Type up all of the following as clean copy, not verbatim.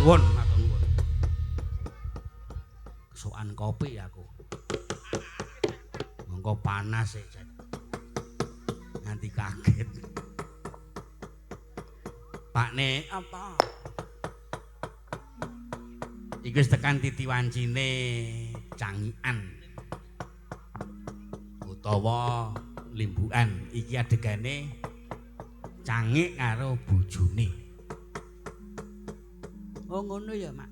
nuwun, matur nuwun. Kesukaan kopi aku. Mongko panas e, Jan. Nganti kaget. Pakne apa? Iki wis tekan titi wancine Cangian. Utawa Limbukan. Iki adegane Cangik karo bojone. Oh ngono ya, Mak.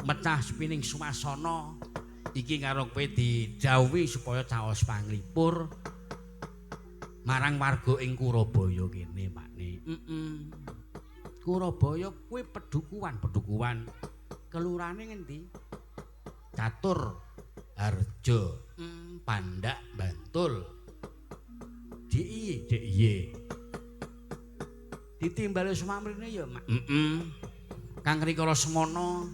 Mecah sepining suasana iki karo kowe didhawuhi supaya caos panglipur marang warga ing Kurabaya kene, Pakne. Kurabaya kuwi pedukuhan kelurane ngendi? Catur Harjo, Pandak Bantul. Diye. Ditimbali sumamrene ya, Mak. Kang Rikala Semana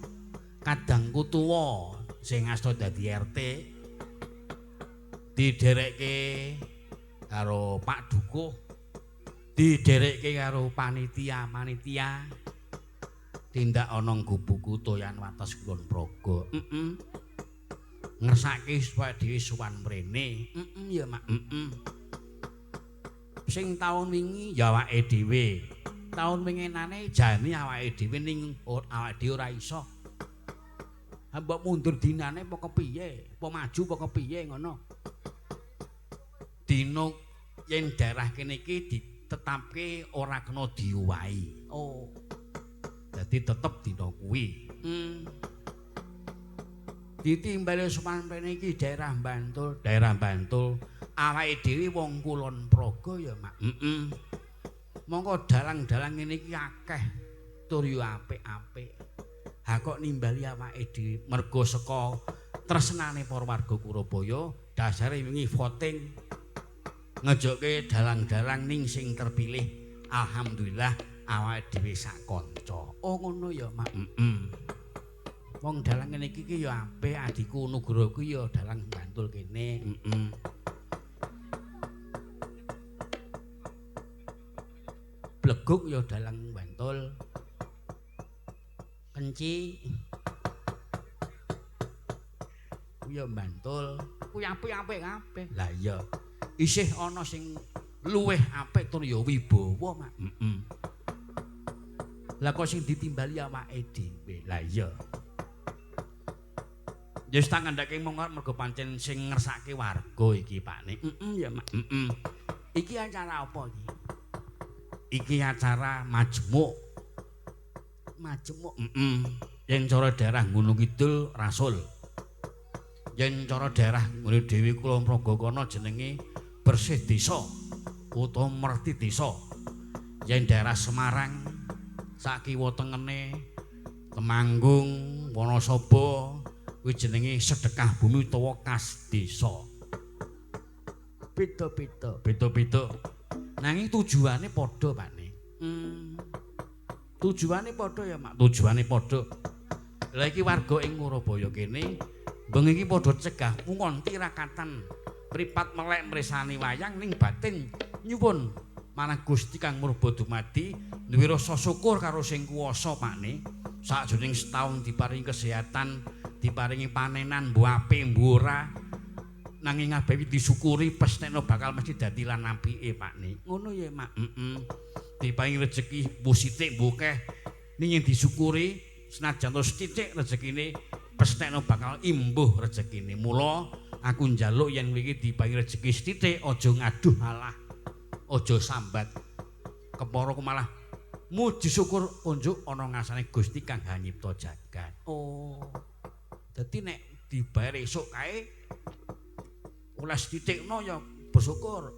kadangku tuwa sing asta dadi RT diderekke karo Pak Dukuh, diderekke karo panitia tindak ana gubuku toyan wates kulon praga. Ngersake supaya dhewe sowan mrene. Ya Mak. Sing taun wingi ya awake dhewe. Taun winginane jane awake dhewe ning awake dhewe ora iso. Mbok mundur dinane apa kepiye? Apa maju apa kepiye ngono. Dina yen daerah kene iki ditetapke ora kena diowahi. Oh. Dadi tetep dina kuwi. Ditimbali sumampene iki daerah Bantul. Awake dhewe wong Kulon Praga ya, Mak. Monggo dalang-dalang ngene iki akeh tur yo apik-apik. Ha kok nimbali awake dhewe mergo saka tresnane para warga Kurabaya, dasare wingi voting ngejokke dalang-dalang ning sing terpilih. Alhamdulillah awake dhewe sak kanca. Oh ngono ya, Mak. Wong dalang ngene iki yo apik, adikku Nugroho ku yo dalang Bantul kene. Bleguk ya dalang Bantul. Kenci ya Bantul. Kuwi apik-apik kabeh. Lah iya. Isih ana sing luwih apik tur ya wibawa, Mak. Lah kok sing ditimbali awake dhewe. Lah iya. Ya wis tak ngandhake mergo pancen sing ngersake warga iki, Pakne. Ya, Mak. Iki acara apa iki? Iki acara majemuk. Yen cara daerah Gunung Kidul Rasul. Yen cara daerah ngene Dewi Kulon Praga kono jenenge Bersih Desa utawa Merti Desa. Yen daerah Semarang sakiwa tengene Temanggung, Wonosobo kuwi jenenge Sedekah Bumi utawa Kas Desa. Beda-beda. Nanging tujuane padha, Pakne. Tujuane padha ya, Mak. Tujuane padha. Lah iki warga ing Surabaya kene bengi iki padha cegah mungon tirakatan mripat melek mresani wayang ning batin nyuwun marang Gusti Kang Murba dumadi duwe rasa syukur karo sing kuwasa, Pakne. Sakjroning setahun diparingi kesehatan, diparingi panenan mbuh apik mbuh ora. Nanging kabeh disyukuri pesthekno bakal mesti dadi lan apike, Pakne. Ngono ya, Mak. Diparingi rejeki mbuh sithik mbuh akeh ning disyukuri senajan terus sithik rezekine pesthekno bakal imbuh rezekine. Mula aku njaluk yen iki diparingi rejeki sithik aja ngaduh alah. Aja sambat. Kepara ku malah muji syukur unjuk ana ngasane Gusti Kang Hanyipta jagat. Oh. Dadi nek dibayar esuk kae oleh titikno ya bersyukur.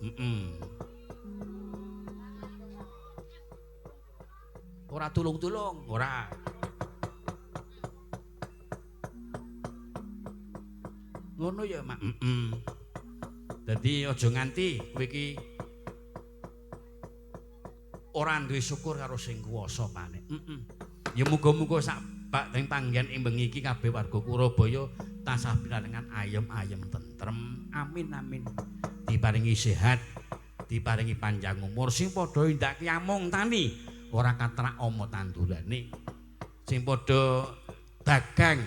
Ora tulung-tulung, ora. Ngono ya, Mak. Dadi aja nganti kowe iki ora duwe syukur karo sing kuwasa, Pakne. Ya muga-muga sak ing panggen ing bengi iki kabeh warga Surabaya tansah pinaringan ayem-ayem tentrem. Amin. Diparingi sehat, diparingi panjang umur sing padha ndaki amung tani ora katrak ama tandurane. Sing padha dagang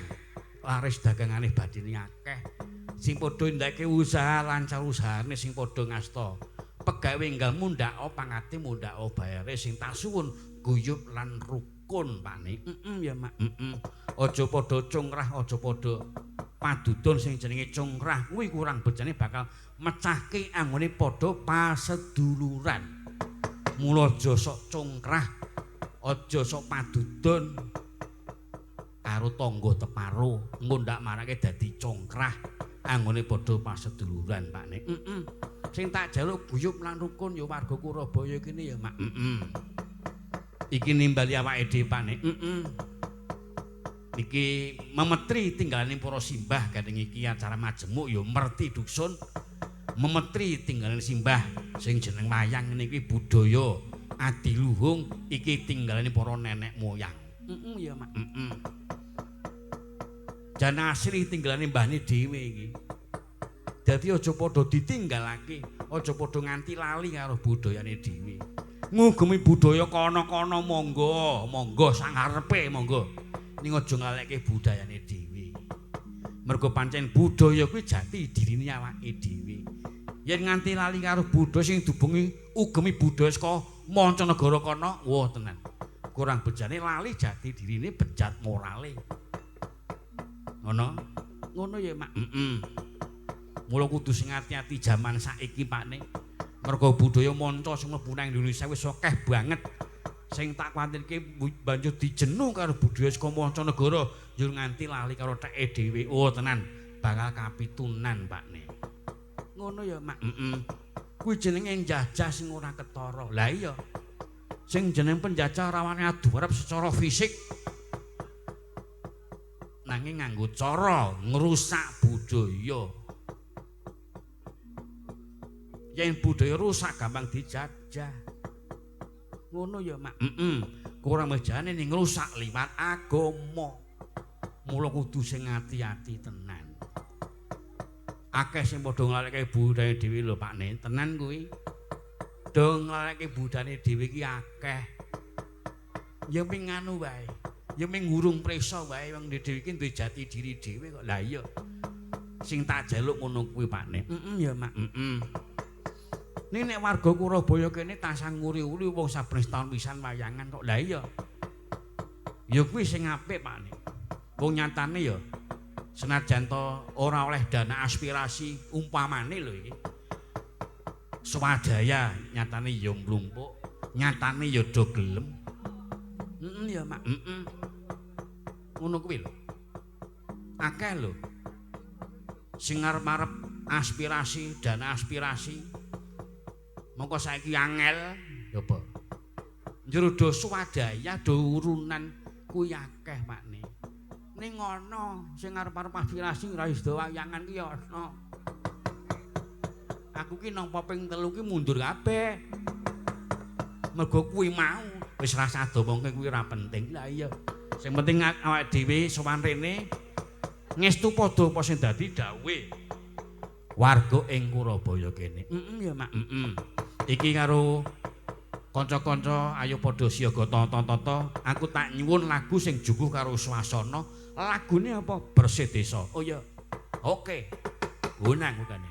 laris dagangane badine akeh. Sing padha ndake usaha lancar usahane sing padha ngasta. Pegawe enggal mundhak pangate mundhak bayare sing tak suwun guyub lan rukun Pakne. Ya Mak. Aja padha cungrah, aja padha padudon sing jenenge cungrah kuwi kurang bejane bakal mecahke anggone padha paseduluran. Mula aja sok cungrah, aja sok padudon karo tangga teparo, engko ndak marake dadi cungrah anggone padha paseduluran Pakne. Sing tak jaluk guyub lan rukun ya warga Kurabaya kene ya Mak. Iki nimbali awake dhewe Pakne. Iki memetri tinggalane para simbah kadang iki acara majemuk ya merti dusun. Memetri tinggalane simbah sing jeneng wayang ngene iki budaya adiluhung iki tinggalane para nenek moyang. Ya Mak. Jan asli tinggalane mbahne dhewe iki. Dadi aja padha ditinggalake, aja padha nganti lali karo budayane dhewe. Ngugemi budaya kana-kana monggo sangarepe monggo. Ning aja ngalekke budayane dhewe. Mergo pancen budaya kuwi jati dirine awake dhewe. Yen nganti lali karo budaya sing dubungi ugemi budaya saka mancanegara kana, wah tenan. Kurang bejane lali jati dirine bejat morale. Ngono ya Mak. Mula kudu sing ati-ati jaman saiki Pakne. Mergo budaya manca sing mlebu nang Indonesia wis akeh banget. Sing tak kuwatirke banjur dijenu karo budaya saka mancanegara yo nganti lali karo teke dhewe. Oh tenan, bakal kapitunan Pakne. Ngono ya Mak. Kuwi jenenge njajah sing ora ketara. Lah iya. Sing jeneng penjajah rawane adu arep secara fisik. Nanging nganggo cara ngrusak budaya. Yen budaya rusak gampang dijajah. Ngono ya Mak. Kurang mejane ning ngrusak liwat agama. Mula kudu sing ati-ati tenan. Akeh sing padha nglaleke budaya dhewe lho Pakne, tenan kuwi. Do nglaleke budane dhewe iki akeh. Ya ming anu wae. Ya ming ngurung presa wae wong dhewe iki duwe jati diri dhewe kok. Lah iya. Sing tak jaluk ngono kuwi Pakne. Ya Mak. Ning nek warga Kurabaya kene tansah nguri-uri wong saben taun pisan wayangan kok. Lah iya. Ya kuwi sing apik Pakne. Wong nyatane ya senajan to ora oleh dana aspirasi umpamane lho iki. Swadaya nyatane ya mlumpuk, nyatane ya do gelem. Ya Mak. Ngono kuwi lho. Akeh lho. Sing arep-arep aspirasi, dana aspirasi. Mongko saiki angel ya apa? Njero do swadaya, do urunan kuwi akeh Pakne. Ning ngono sing arep-arep aspirasi ora iso wayangan ki ya ana. Aku ki nampa ping 3 ki mundur kabeh. Mergo kuwi mau wis rasa domongke kuwi ora penting. Lah iya. Sing penting awake dhewe sowan rene ngestu padha apa sing dadi dawuhe warga ing Kurabaya kene. Ya Mak. Iki karo kanca-kanca ayo padha siaga tata-tata. Aku tak nyuwun lagu sing juguh karo swasana. Lagune apa? Bersih Desa. Oh ya. Oke. Gunang ukane.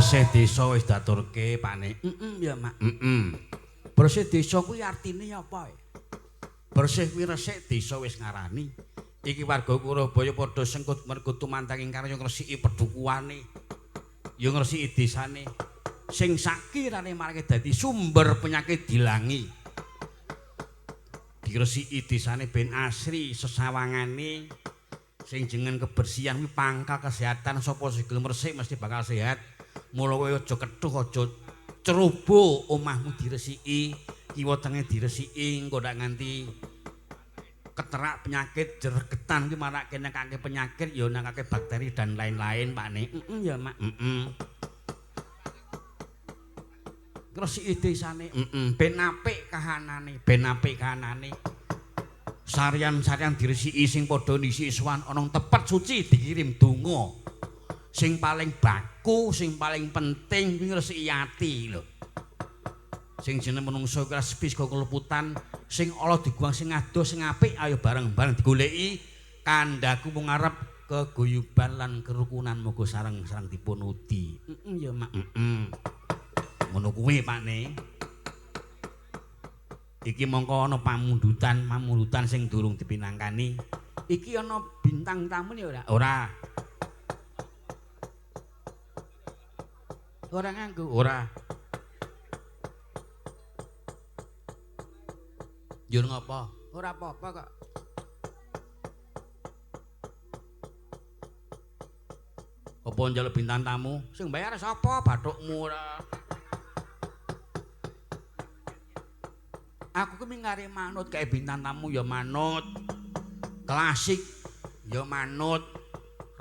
Bersih desa wis daturke, Pakne. Ya, Mak. Bersih desa kuwi artine apa? Bersih kuwi resik desa wis ngarani. Iki warga Kurabaya padha sengkut mergo tumantanging karya ngresiki pedhukuane. Ya ngresiki desane. Sing sakirane marake dadi sumber penyakit dilangi. Diresiki desane ben asri sesawangane. Sing jeneng kebersihan kuwi pangkal kesehatan sapa sing gelem resik mesti bakal sehat. Mula kowe aja kethuh aja cerobo omahmu diresiki, kiwa tenge diresiki engko ndak nganti keterak penyakit jergetan kuwi marake nekake penyakit ya nekake bakteri dan lain-lain Pakne. Ya Mak. Ngresiki desane, ben apik kahanane, ben apik kahanane. Sarian-sarian diresiki sing padha nisiki sowan ana tepet suci dikirim donga. Sing paling baku, sing paling penting kuwi ngresiki ati lho. Sing jeneng menungsa kuwi sepi saka keleputan, sing ala diguang sing adoh sing apik ayo bareng-bareng digoleki. Kandhaku mung ngarep keguyuban lan kerukunan muga sareng-sareng dipun udi. Ya Mak. Ngono kuwi Pakne. Iki mongko ana pamundutan sing durung dipinangkani. Iki ana bintang tamu ya ora? Ora. Ora nganggo, ora. Yo ngapa? Ora apa-apa kok. Apa njaluk bintang tamu? Sing bayar sapa? Bathukmu ora. Aku ki mingari manut kae bintang tamu ya manut. Klasik ya manut.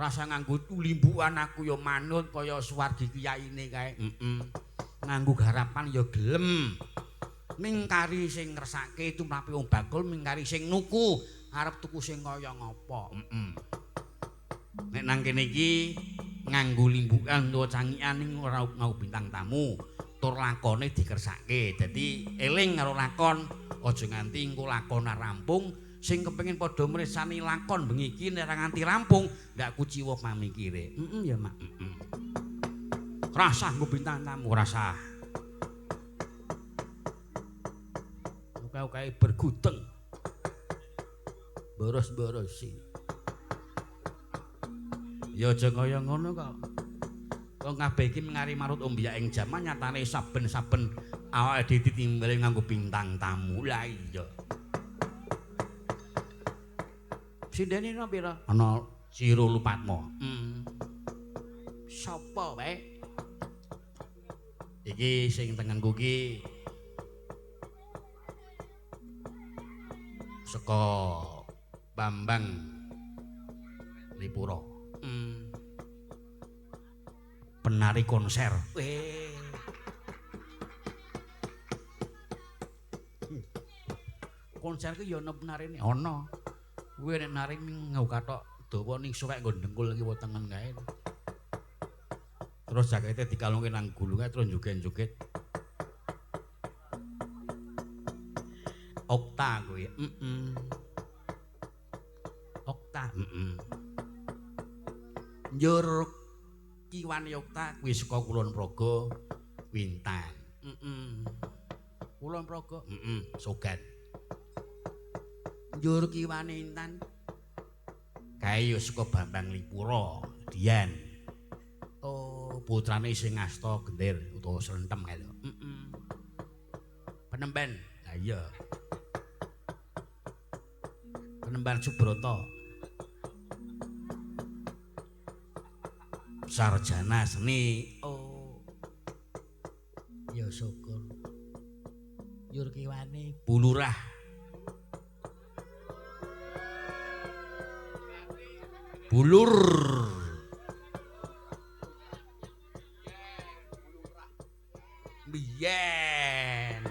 Rasa nganggo tulimbukan aku ya manut kaya Suwardi kiyaine kae. Nganggo garapan ya gelem. Mingkari sing ngersake tumrape wong bakul, mingkari sing nuku arep tuku sing kaya ngapa. Nek nang kene iki nganggo limbukan utawa cangikan ning ora nganggo bintang tamu. Tur lakone dikersake. Dadi eling karo lakon, aja nganti engko lakon rampung sing kepengin padha mresani lakon bengi iki nek ora nganti rampung ndak kuciwa pamikire. Ya Mak. Rasah nggo bintang tamu rasah. Muka-mukae bergudeng. Boros-borosi. Ya aja kaya ngono kok. Wong kabeh iki mengari marut ombyaking jaman nyatane saben-saben awake dhewe ditimbali nganggo bintang tamu. Lah iya. Sindene ana pira? Ana Ciro Lupatmo. Sapa wae? Iki sing tengenku iki saka Bambang Lipura. Penari konser. Konser ki ya ana penarine, ana. Kuwi nek nari nggo kathok dawa ning suwek nggo ndengkul kiwa tengen kae. Terus jakete dikalungke nang gulunge terus joget-joget. Okta kuwi. Okta. Njur kiwane Okta kuwi saka Kulon Progo Wintan. Kulon Progo, Sogan. Njur kiwane Intan kae ya saka Bambang Lipura, Dian. Oh, putrane sing asta Gender utawa Slentem kae lho. Penemban. Lah iya. Penemban Subrata. Sarjana seni. Oh. Ya syukur. Yur kiwane Bulurah. Bulur. Biyen.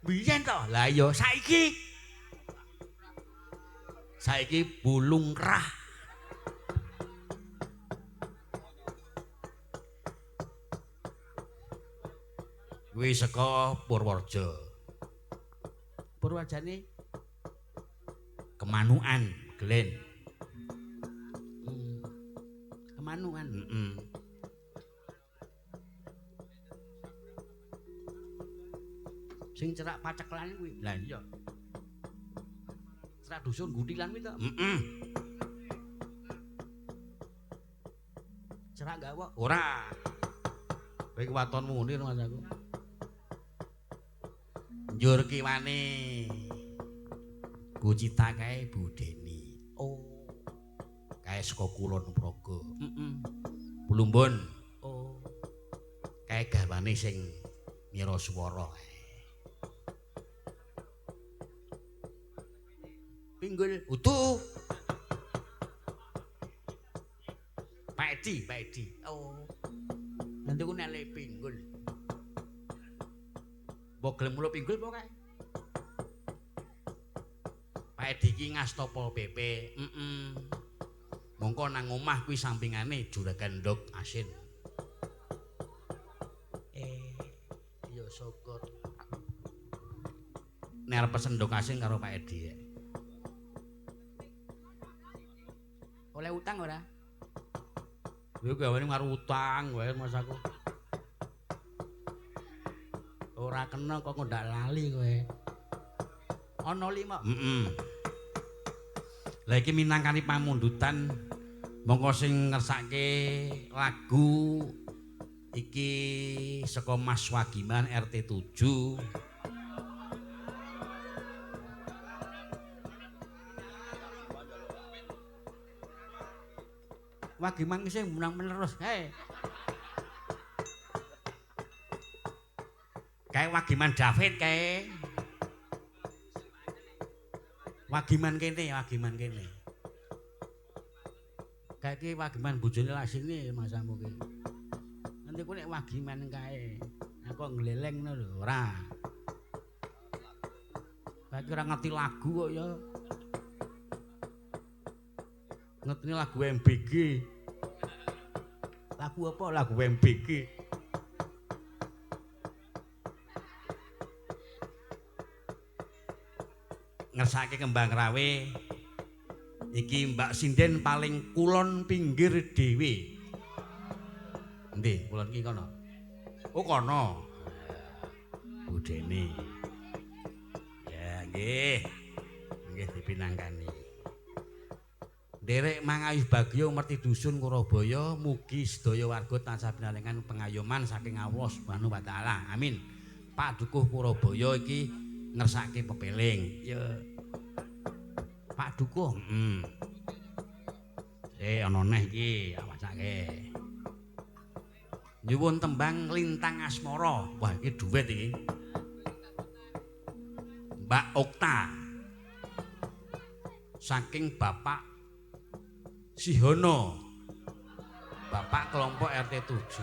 Biyen to? Lah ya saiki. Saiki Bulungrah. Kuwi saka Purworejo. Purwojane Kemanukan, Glen. Sing cerak paceklan kuwi. Lah iya. Cerak dusun gutilan kuwi to? Heeh. Cerak gawa? Ora. Kowe waton munir Mas aku. Njur kiwane. Gucita kae Budeni. Oh. Kae saka Kulon Progo. Heeh. Blumbon. Oh. Kae garwane sing Mira Swara. Pinggul utuh. Pak Edi. Oh. Nanti ku nek le pinggul. Mbok gelem mulo pinggul apa kae? Pak Edi iki ngasta Pol PP. Heeh. Mongko nang omah kuwi sampingane Juragan Ndok Asin. Ya syukur. Nek arep pesen Ndok Asin karo Pak Edi. Oleh utang ora? Yo gawane karo utang wae Mas aku. Ora kena kok ndak lali kowe. Ana 5. Heeh. Lah iki minangkani pamundutan monggo sing ngersake lagu iki saka Mas Wagiman RT 7. Wagiman sing menang menerus kae. Kae Wagiman David kae. Wagiman kene. Kae iki Wagiman bojone lasine masamu ki. Nanti ku nek Wagiman kae. Aku ngleleng ngono lho, ora. Kae ora ngerti lagu kok ya. Ngerti lagu MBG. Lagu apa? Lagu MBG. Ngersake Kembang Rawe. Iki Mbak Sinden paling kulon pinggir dhewe. Endi? Kulon iki kono. Oh kono. Budene. Ya nggih. Nggih dipinangkani. Derek Mangayuh Bagyo merti dusun Kurabaya mugi sedaya warga tansah pinaringan pengayoman saking Allah Subhanahu wa taala. Amin. Pak Dukuh Kurabaya iki ngersake pepeling. Ya. Pak Dukuh. Ana neh iki awasake. Nyuwun tembang Lintang Asmara. Wah, iki duet iki. Mbak Okta. Saking Bapak Sihono. Bapak kelompok RT 7.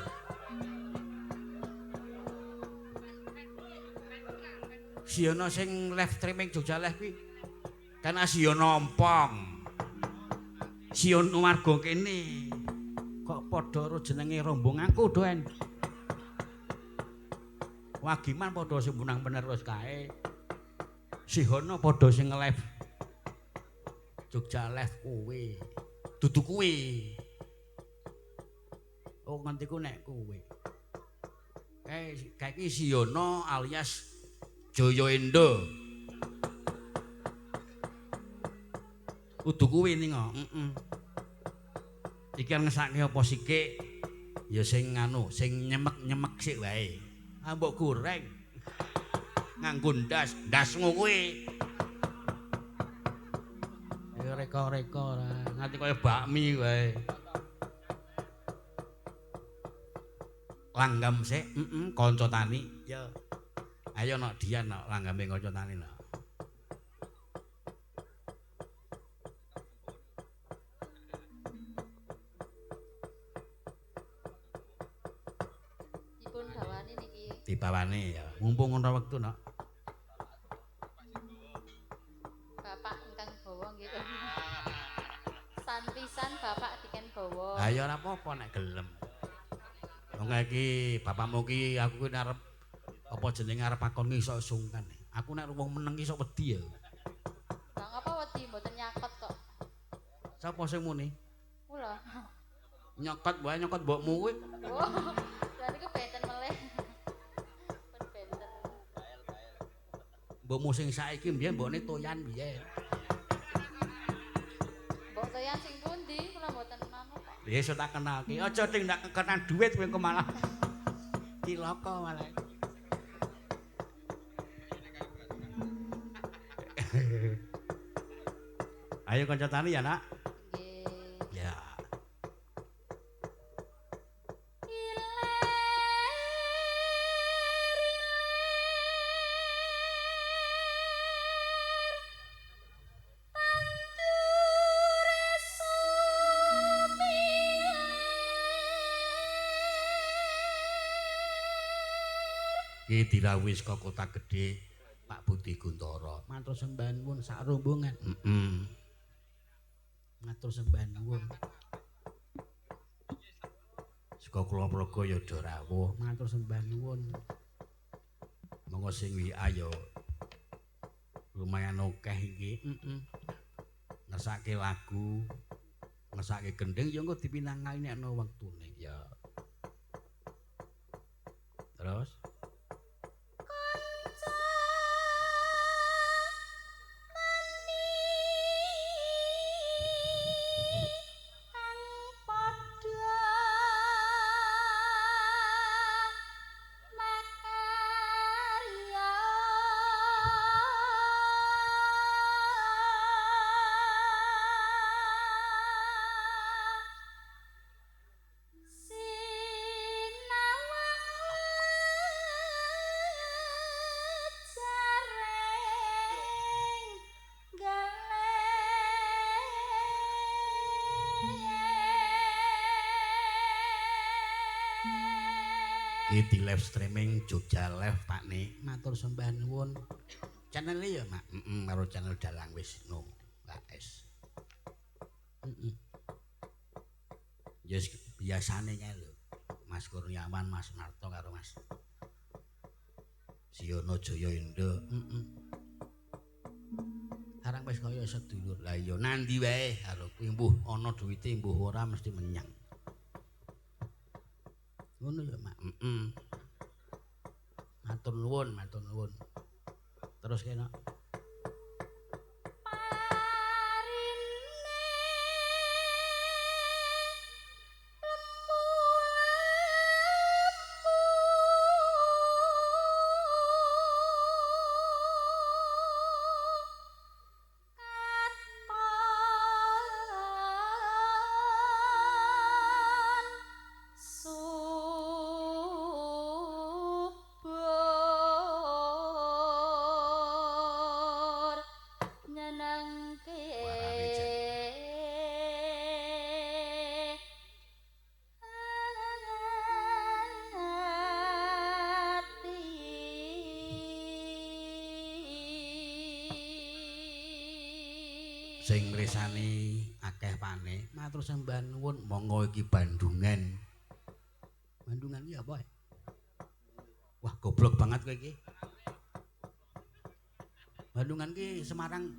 Sihono sing live streaming Jogja Live kuwi. Kan Sihono ompong. Sihono warga kene. Kok padha karo jenenge rombongan kudoen. Wagiman padha sing punang penerus kae. Sihono padha sing live Jogja Live kuwi. Dudu kuwi. Oh ngantiku nek kuwi. Kae iki Sihono alias Jaya Endo. Kudu kuwi ning kok. Iki ngesake apa sikik? Ya sing anu, sing nyemek-nyemek sik wae. Ah mbok goreng. Nganggo ndas ngono kuwi. Ya reka-reka ora, nganti kaya bakmi wae. Langgam sik, kanca tani. Ya. Ayo nok Dian nok langgame kanca tani nok. Dibawane ya. Mumpung ana wektu nok. Bapak ingkang bawa nggih. Sanpisan Bapak diken bawa. Ha ya ora apa-apa nek gelem. Wong iki bapakmu ki aku ki arep apa jenenge arep akon iso sungkan. Aku nek wong meneng iso wedi ya. Bang apa wedi mboten nyakot kok. Sapa sing muni? Kula. Nyokot wae nyokot mbokmu kuwi. Oh. Berarti ku benten meleh. Mbokmu sing saiki mbiyen mbokne toyan biyen. Mbok toyan sing pundi? Kula mboten manut kok. Ya iso tak kenalke. Aja tindak kekenan duit kowe kok malah cilaka malah. Ayo kanca tani ya, Nak. Nggih. Ya. Ki dirawuhi saka kota gedhe Pak Budi Guntara. Matur sembah nuwun sak rombongan. Matur sembah nuwun. Saka kula praga Yada rawuh, matur sembah nuwun. Monggo sing WA ya lumayan akeh iki. Ngesake lagu, ngesake gending ya engko dipinanganekno wektune ya. Terus iki di live streaming Jogja Live Pak Ne. Matur sembah nuwun. Channel ya, Mak. Karo channel Dalang Wisnu, Mbak S. Yes, biasane kae lho. Mas Kurniawan, Mas Narto karo Mas Siono Jaya Indo. Arang wis kaya sedulur. Lah iya nandi wae karo kuwi mbuh ana duwite mbuh ora mesti menyang. Ngono ya, Mak. Matur nuwun, matur nuwun. Terus kena. Sing ngresani akeh pane matur sembah nuwun monggo iki Bandungan. Bandungan iki apa? Wah goblok banget kowe iki. Bandungan ki Semarang.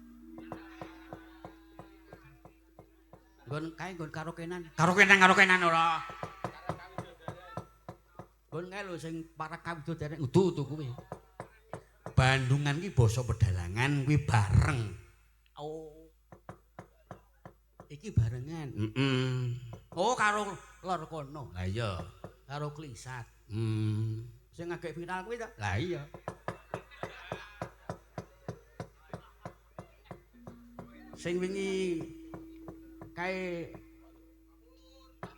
Nggon kae nggon karaokenan. Karaokenan ora. Nggon kae lho sing para kawido derek udu kuwi. Bandungan ki basa pedalangan kuwi bareng. Oh. Iki barengan. Oh karo lor kono. Lah iya, karo Klisat. Sing agek viral kuwi ta? Lah iya. Sing wingi kae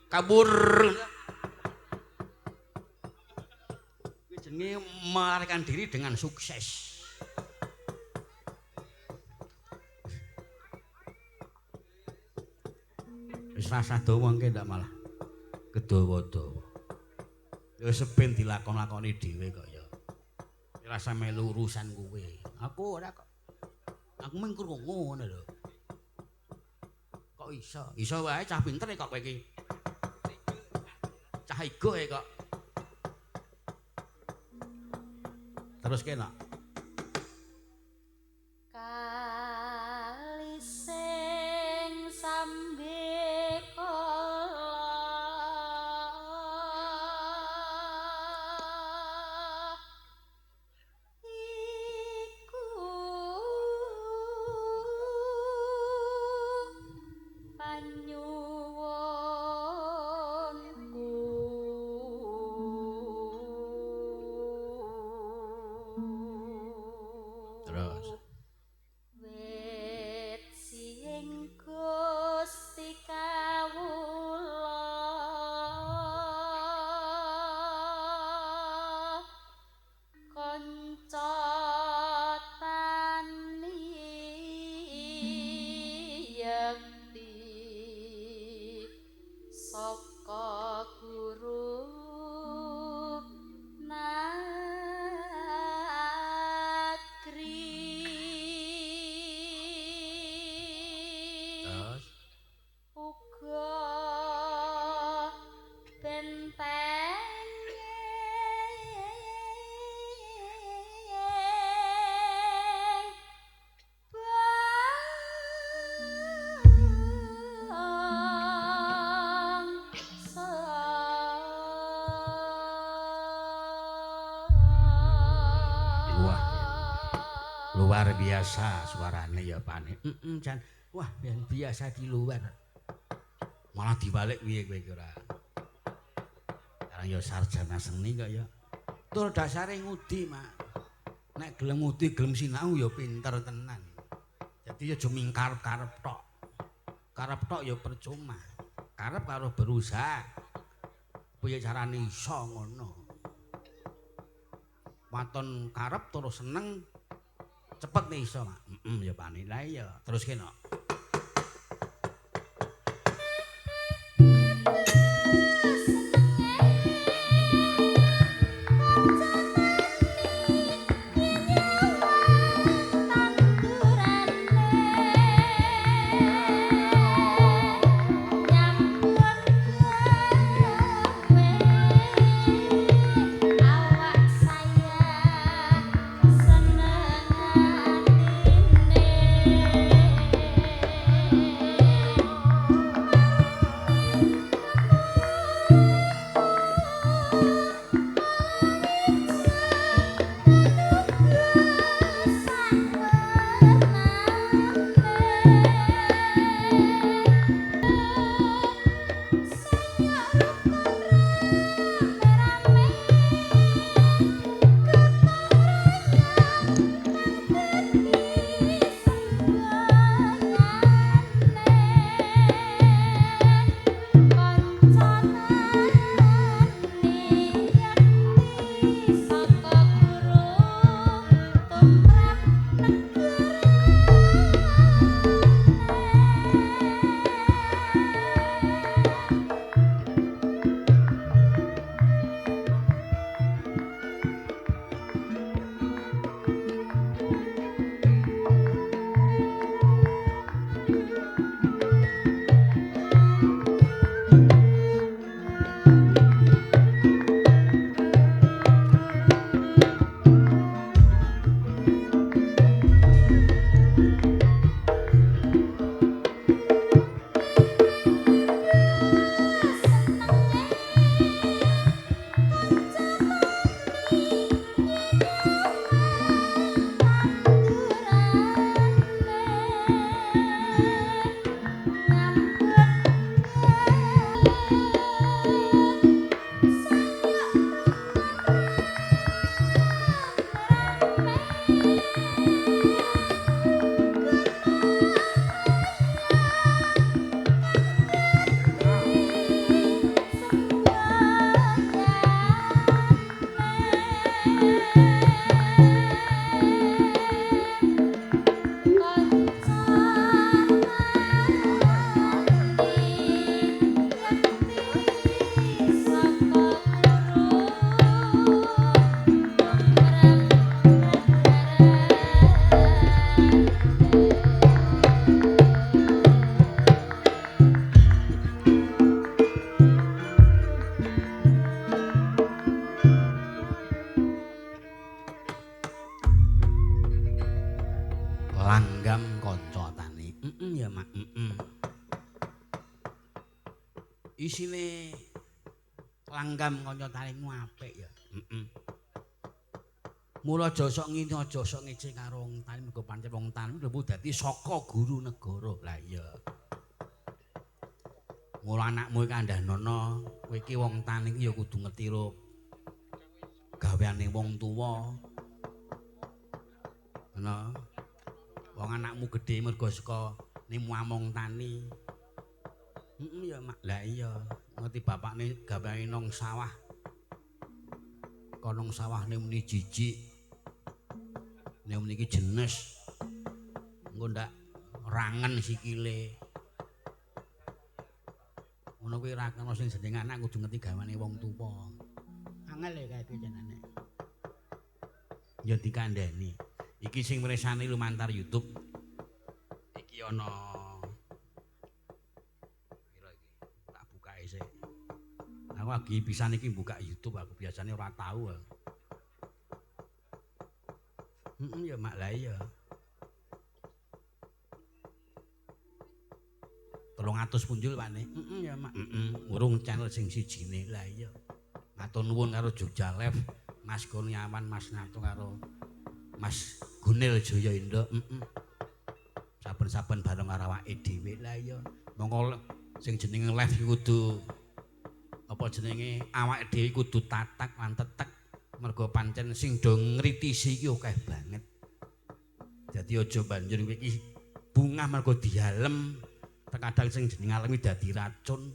kabur. Kuwi jenenge melarikan diri dengan sukses. Wis rasa dawa engke ndak malah kedawa-dawa. Ya sepen dilakon-lakoni dhewe kok ya. Rasa melu urusan kowe. Aku ora kok. Aku mung krungu ngono lho. Kok iso? Iso wae cah pinter kok kowe iki. Cah igo kok. Terus kena. Kali sing sambe iku Luar biasa suarane ya Pane. Jan. Wah, biasa di luar. Malah dibalik piye kowe iki ora. Sekarang ya sarjana seni kok ya. Tur dasare ngudi, Mak. Nek gelem ngudi, gelem sinau ya pinter tenan. Jadi ya aja mingkarep-karep tok. Karep tok ya percuma. Karep karo berusaha. Piye carane iso ngono. Waton karep terus seneng cepet nih iso, Mak. Ya Pane. Lah iya, terus kene. Langgam kanca tani. Ya Mak. Isine langgam kanca tanimu apik ya. Mula aja sok ngene aja sok ngece karo wong tani mergo pancen wong tani lho dadi saka guru negara. Lah iya. Mula anakmu kandhanono kowe iki wong tani ya kudu ngerti ro gaweane wong tuwa. Ana wong anakmu gedhe mergo saka nimu among tani. Ya Mak. Lah iya, ngerti bapakne gaweane nang sawah. Konong sawahne muni jijik. Nek mriki jenes. Engko ndak rangen sikile. Ngono kuwi ra kena sing jeneng anak kudu ngerti gaweane wong tuwa. Angel ya kae jenenge. Ya dikandhani. Iki sing mresani lumantar YouTube. Iki ana pira iki? Tak bukae sik. Aku lagi pisan iki buka YouTube aku biasanya ora tahu. Ya mak lah iya. 300 punjul Pak ne. Ya mak. Urung channel sing sijine lah iya. Matur nuwun karo Jogja Live, Mas Kurniawan, Mas Nato karo Mas Gunil Jaya Indra. Saben-saben bareng karo awake dhewe lah iya. Monggo sing jenenge live kudu apa jenenge awake dhewe kudu tatak lan tetek mergo pancen sing do ngritisi iki akeh banget. Dadi aja banjur iki bungah mergo dialem terkadang sing jenenge alemi dadi racun.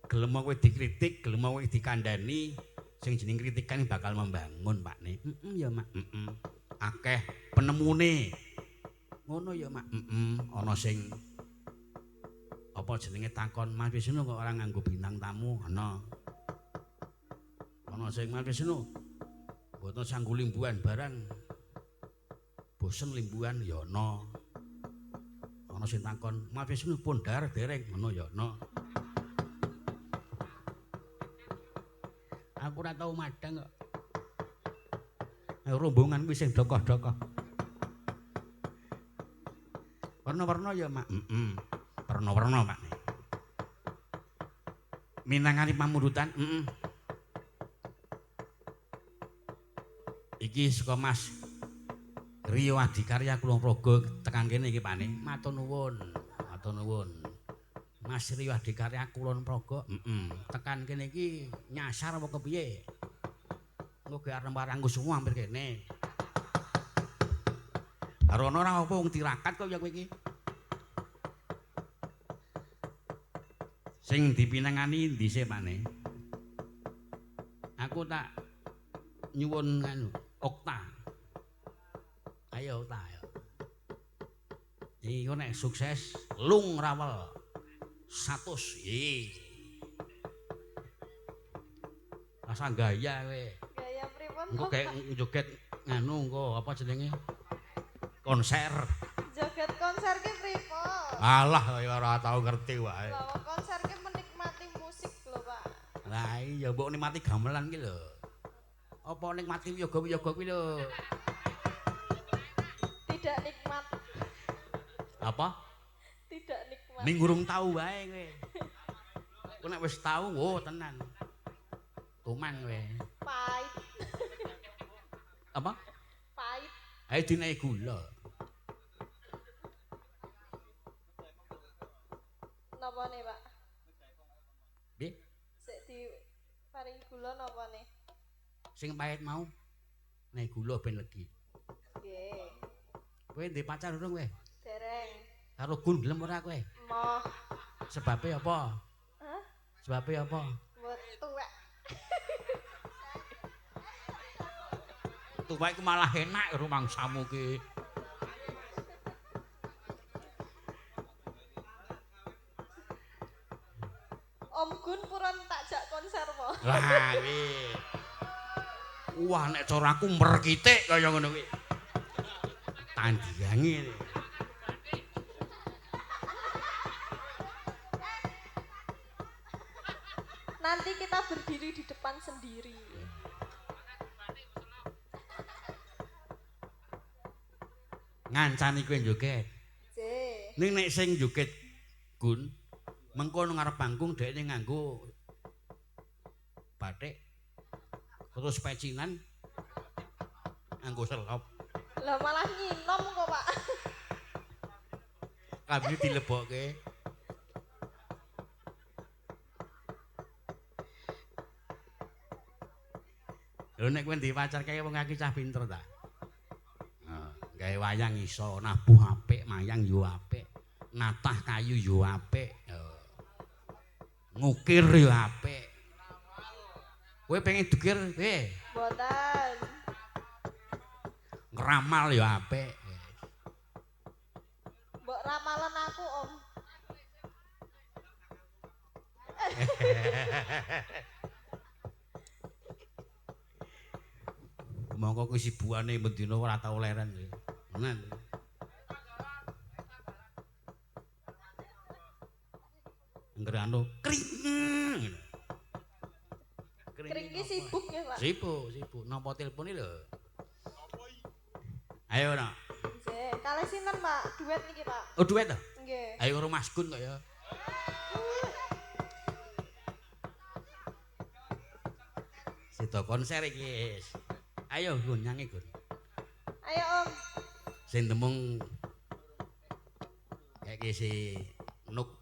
Gelem kowe dikritik, gelem kowe dikandani, sing jeneng kritikan bakal membangun, Pakne. Ya, Mak. Akeh penemune. Ngono ya, Mak. Ana sing apa jenenge takon, Mas Wisnu kok ora nganggo bintang tamu? Ana. Ana sing Mas Wisnu mboten sanggo limbuhan barang. Bosen limbuhan ya ana. Ana sing takon, Mas Wisnu pundhar dereng? Ngono ya ana. Aku ora tau madang kok. Rombongan kuwi sing dokoh-dokoh. Warna-warna ya, Mak. Warna-warna, Pak. Minangani pamurutan, Iki saka Mas Rio Adikarya Kulon Progo tekan kene iki, Pak. Matur nuwun. Matur nuwun. Mas Rio Adikarya Kulon Progo, tekan kene iki nyasar apa kepiye? Engko ge arep warangku semua hampir kene. Karo ana ora apa wong tirakat kok ya kowe iki. Sing dipinangani dhisik Pakne. Aku tak nyuwun anu, Okta. Ayo Okta ayo. Iki nek sukses lung rawel. 100. Rasa gaya kowe. Gaya pripun? Engko kayak joget nganu engko apa jenenge? Konser. Joget konser ki pripun? Alah ya ora tau ngerti wae. Lah konser ki menikmati musik lho, Pak. Lah iya mbok nikmati gamelan ki lho. Apa nikmati yoga-yoga kuwi lho. Tidak nikmat. Apa? Tidak nikmat. Ning urung tau wae kowe. Kowe nek wis tau, oh tenan. Tuman kowe. Pahit. Apa? Pahit. Ae dinae gula. Napa nih, Pak? Piye? Sik di paring gula napa nih? Sing pahit mau nek gula ben legi. Nggih. Kowe ndek pacar urung kowe? Dereng. Karo Gun gelem ora kowe? Moh. Sebabe apa? Hah? Sebabe apa? Mbok tuwek. Tuwek ku malah enak rumangsamu ki. Om Gun purun tak jak konser po. Lah kuwi. Wah nek cara aku merkitik kaya ngono kuwi. Tandingange. Nanti kita berdiri di depan sendiri. Ngancani kowe joget. J. Ning nek sing joget Gun mengko ngarep panggung dhekne nganggo batik terus pecinan nganggo selop. Lah malah nyinom kok, Pak. Kabeh dilebokke. Lho nek kowe ndek pacar kaya wong iki cah pinter ta. Gawe wayang iso, nabuh apik, mayang yo apik, natah kayu yo apik. Ngukir yo apik. Kowe pengen dukir, Mboten. ngeramal yo apik. Mbok ramalan aku, Om. Mongko kesibuane bendina ora tau leren. Tenan. Ngger anu kring. Niki sibuk ya, Pak. Sibuk. Napa telepone lho? Ayo nak. Nggih, kalih sinten, Pak? Duet niki, Pak. Oh, duet to? Nggih. Ayo karo Mas Gun kok ya. Sida konser iki. Ayo Gun nyanyi Gun. Ayo, Om. Sing demung kayak si Nuk.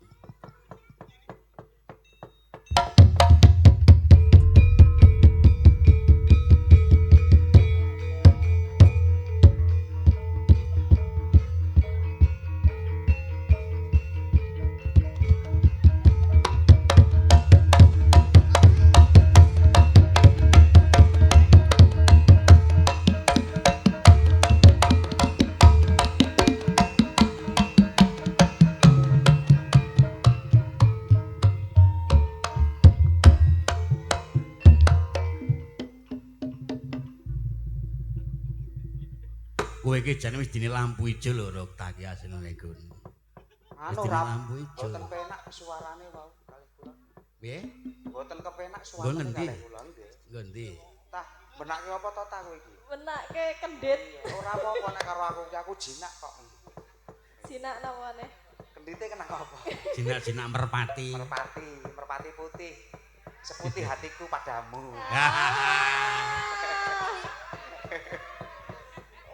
Kowe iki jane wis dine lampu ijo lho rok tak iki asline Gun. Anu dine rap, lampu ijo. boten penak suarane wau kalih kula. Piye? Boten kepenak Nggon suarane endi? kalih kula nggih. Nggon ndi? Tah, benake apa to ta kowe iki? Menake kendit. Ora apa-apa nek karo aku jinak kok. Jinak namane. Kendite kena apa? Jinak-jinak merpati. Merpati putih. Seputih hatiku padamu.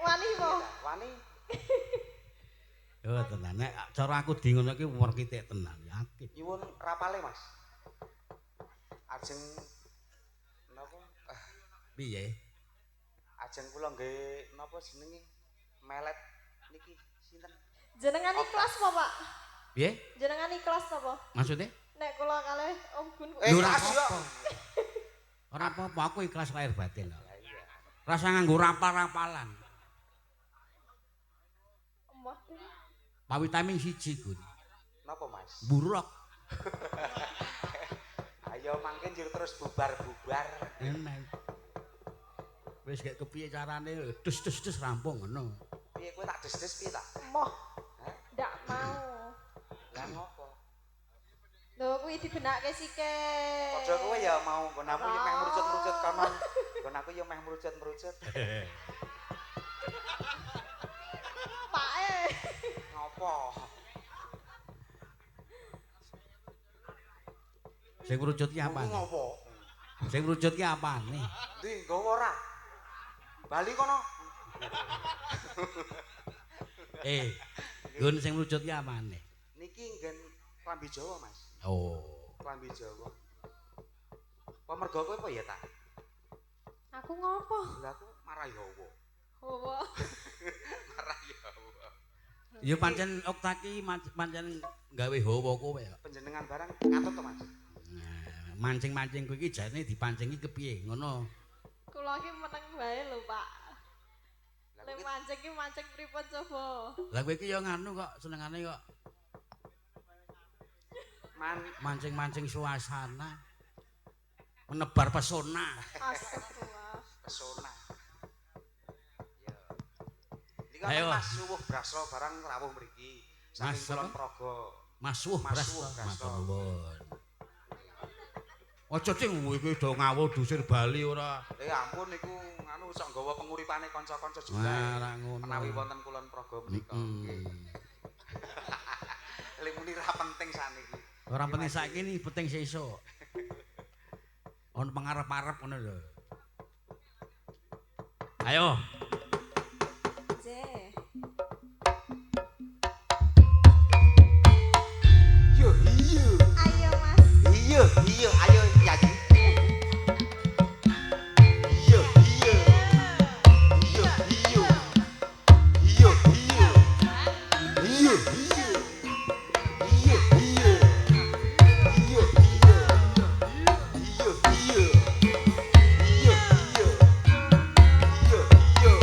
Wani mo. Wani. Yo tenan nek cara aku di ngono iki werkitik tenan yakin. Nyuwun rapale, Mas. Ajeng napa? Piye? Ajeng kula nggih napa jenenge? Melet niki sinten? Jenengan ikhlas apa, Pak? Piye? Jenengan ikhlas apa? Maksudnya? Nek kula kalih Om Gun. Lho, ora Ikhlas yo. apa-apa. Ora apa-apa, aku ikhlas lahir batin kok. Ya iya. Rasa nganggo rapal-rapalan. Waduh. Pawitaning siji Gun. Napa, Mas? Buruk. Ayo mangke njur terus bubar-bubar. Enak. Wis gak kepiye carane dus rampung ngono. Piye kowe tak des-des piye ta? Moh. Hah? Ndak mau. Lah ngopo? Lho kuwi dibenake sike. Padha kowe ya mau nggon aku yo meh merucut-merucut konon. Nggon aku yo meh merucut-merucut. Pake. Ngopo? Sing ngrucut ki Kuwi apane? ngopo? Sing ngrucut ki apane? Ndi nggawa ora? Bali kono. Gun sing ngrucut ki apane? Niki nggen klambi Jawa, Mas. Oh. Klambi Jawa. Pemerga kowe apa ya ta? Aku ngopo? Lah aku marah Yawa. Oh. Marah Yawa. Ya pancen Oktaki pancen gawe hawa kowe kok. Panjenengan barang katut to, Mas. Nah, mancing-mancing kowe iki jane dipancingi kepiye? Ngono. Kula ki meneng wae lho, Pak. Lah Lek kuwi mancing ki mancing pripun coba? Lah kowe iki ya nganu kok senengane kok mancing-mancing suasana. Menebar pesona. Astagfirullah. pesona. Ya. Iki Ayo. kan Mas suwuh brasra barang rawuh mriki. Saking Mas Kulon apa? Praga. Masuh Mas bras. Suh Bras. Matur nuwun. Aja cing kowe do ngawuh dusir Bali ora. Ampun niku nganu sok nggawa penguripane kanca-kanca juga. Wah, ora ngono. Menawi wonten Kulon Praga menika. Lek muni ra penting saniki. Ora penting saiki iki penting sesuk. On pangarep-arep ngono lho. Ayo. Je. Yo iya. Ayo, Mas. Iya, iya, ayo Yaji. Iya, iya. Iya, iya. Iya, iya. Iya, iya. Iya, iya. Iya, iya. Iya, iya. Iya, iya. Iya, iya.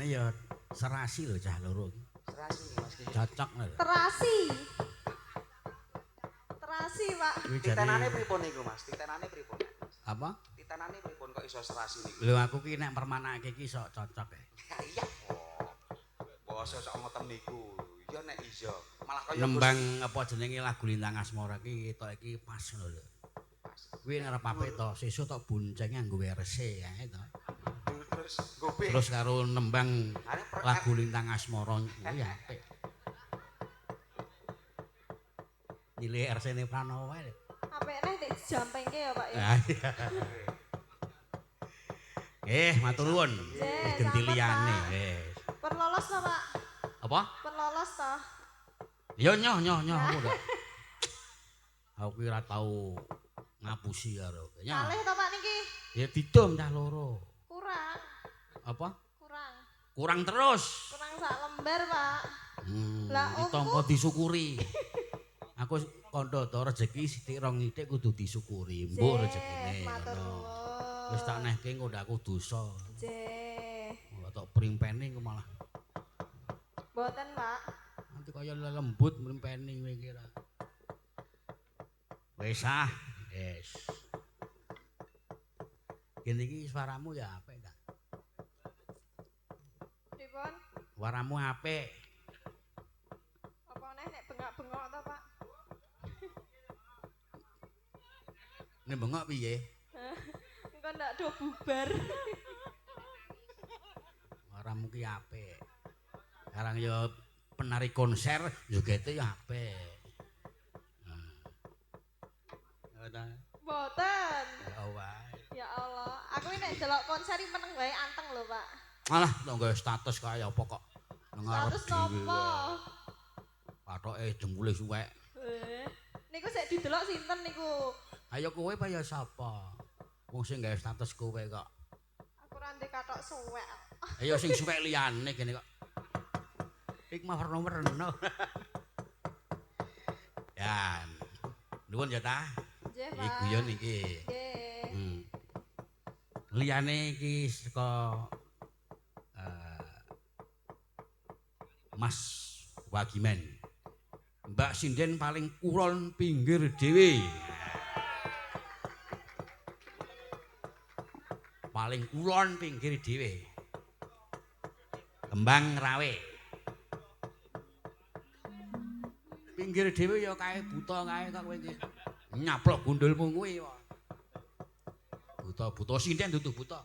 Jane ya serasi lho cah loro. Serasi Mas iki. Cocok lho. Terasi. Terasi, Pak. Kuwi Titenane jane pripun niku Mas? Titenane pripun? apa? Titenane pripun kok iso serasi niku? Lho aku ki nek permanake ki sok cocok e. Iya. Basa sok ngoten niku. Ya nek iya. Malah kaya Nembang apa jenenge lagu Lintang Asmara ki ketok iki pas ngono lho. Kuwi ngarep apik to, sesuk tok bonceng nganggo WRC ya to. terus gope. Terus karo nembang lagu Lintang Asmara kuwi apik. Nilai RC ne Pranowo wae. Apik neh nek jampengke ya, Pak ya. Ah, iya. Matur nuwun. Wis ganti sampun, liyane. Pak. Wis. Pun lolos to, Pak? Apa? Pun lolos to. Ya nyoh aku ndak. Aku ki ora tau ngapusi karo. Nyoh. Kalih to, Pak niki? Ya didom cah loro. Kurang. Apa? Kurang. Kurang terus. Kurang sak lembar, Pak. Lah, Ditampa disyukuri. Aku kandha to rezeki sithik rong nithik kudu disyukuri. Mbok rezekine. Matur ngono. nuwun. Wis tak nehke engko ndak aku dosa. Nggih. Tok primpeni engko malah Mboten, Pak. nanti kaya lembut mrimpeni kowe iki ra. Wis ah, wis. Kene iki suaramu ya apik ta? Pripun? Suaramu apik. Apa neh nek bengok-bengok to, Pak? Nek bengok piye? Engko ndak do bubar. Suaramu ki apik. Sekarang ya penari konser jogete ya apik. Ya ta. Mboten. Ya wae. Ya Allah, aku ini nek delok konser iki meneng wae anteng lho, Pak. Alah, tok nggawe status kaya apa kok nang ngarep Status dhewe. nopo? Pathoke jembule suwek. Niku sik didelok sinten niku? Ayo kowe apa ya sapa? Wong sing gawe status kowe kok. Aku ora ndek katok suwek. Ayo sing suwek liyane kene kok. Ik mah werna-werna. Ya. Nuwun ya ta. Nggih, Iki Pak. guyon iki. Nggih. Liyane iki saka Mas Wagiman. Mbak Sinden paling kulon pinggir dhewe. Paling kulon pinggir dhewe. Kembang Rawe. Pinggir dhewe ya kae buta kae kok kowe iki. Nyaplok gundulmu kuwi kok. Buta sinden dudu buta.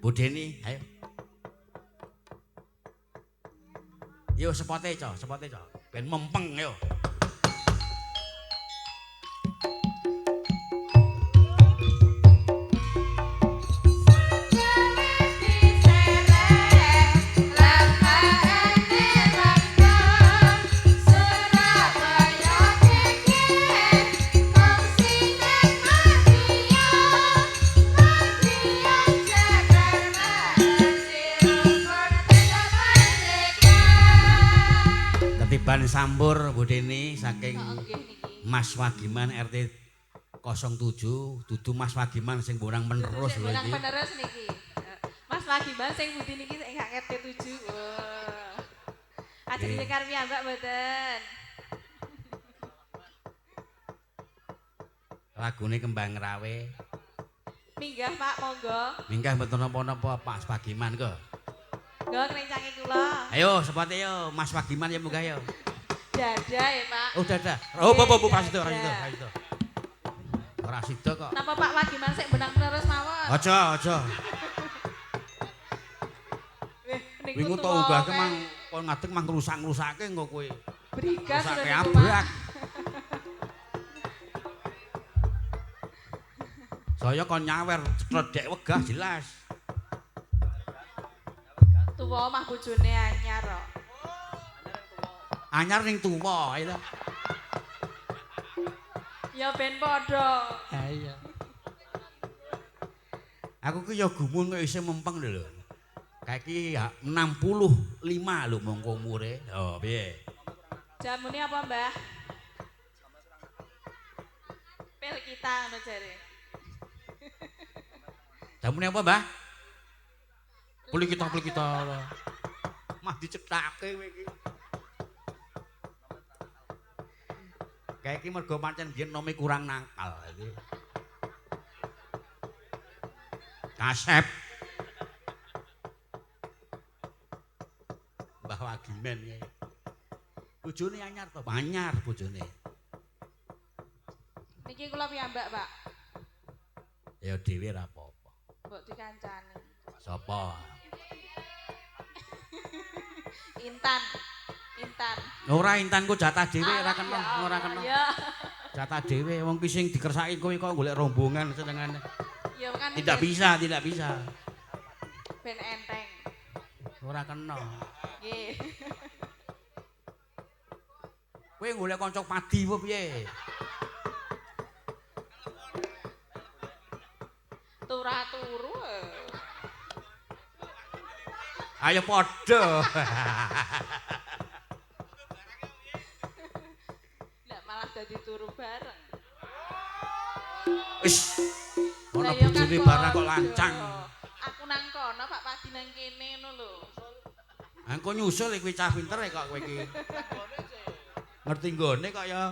Budeni, ayo. Yo sepote, Cok, ben mempeng yo. Ketiban sambur Budeni saking Mas Wagiman RT 07 dudu Mas Wagiman sing bonang menerus lho iki. Penerus niki. Mas Wagiman sing budi niki sing RT 7. Wah. Ajeng sekar piyambak mboten. Lagune Kembang Rawe. Minggah Pak, monggo. Minggah mboten napa-napa Pak Wagiman kok. Nggo krencange kula. Ayo sepate yo Mas Wagiman ya munggah yo. Dadah ya, Pak. Oh dadah. Oh bu prasida. Ora sida kok. Napa Pak Wagiman sik benang terus mawon? Aja. Niku Wingu to unggahke mang kon ngadeg mang ngrusak-ngrusake engko kowe. Brigas Rusake niku, abrak. Pak. Saya kon nyawer cedek wegah jelas. Tuwa mah bojone anyar kok. Anyar ning tuwa ayo. Ya ben padha. Ha iya. Aku ki ya gumun kok isih mempeng lho. Kayak iki 65 lho mongko umure. Oh, piye? Jamune apa, Mbah? Pil kita ngono jare. Damune apa, Mbah? Puli kita. Mah dicethake kowe iki. Kayak iki mergo pancen biyen nome kurang nangkal iki. Kasep. Mbah Wagimen ya. Bojone anyar to, anyar bojone. Niki kula piyambak, Pak. Ya dhewe ra apa-apa. Mbok dikancani. Sapa? Intan. Ora Intan ku jatah dhewe ora kena, Ya ora Allah, kena. Ya. Jatah dhewe wong ki sing dikersaki kowe kok golek rombongan senengane. Ya kan Tidak bisa. Ben enteng. Ora kena. Nggih. Kowe golek kanca padi apa piye? Turu. Ayo padha. Lah malah dadi turu bareng. Wis ana Lah, ya kan bojone barang kok padha. lancang. Aku nang kono, Pak Padi nang kene ngono lho. Engko nyusul kowe cah pinter kok kowe iki. Ngerti nggone kok ya.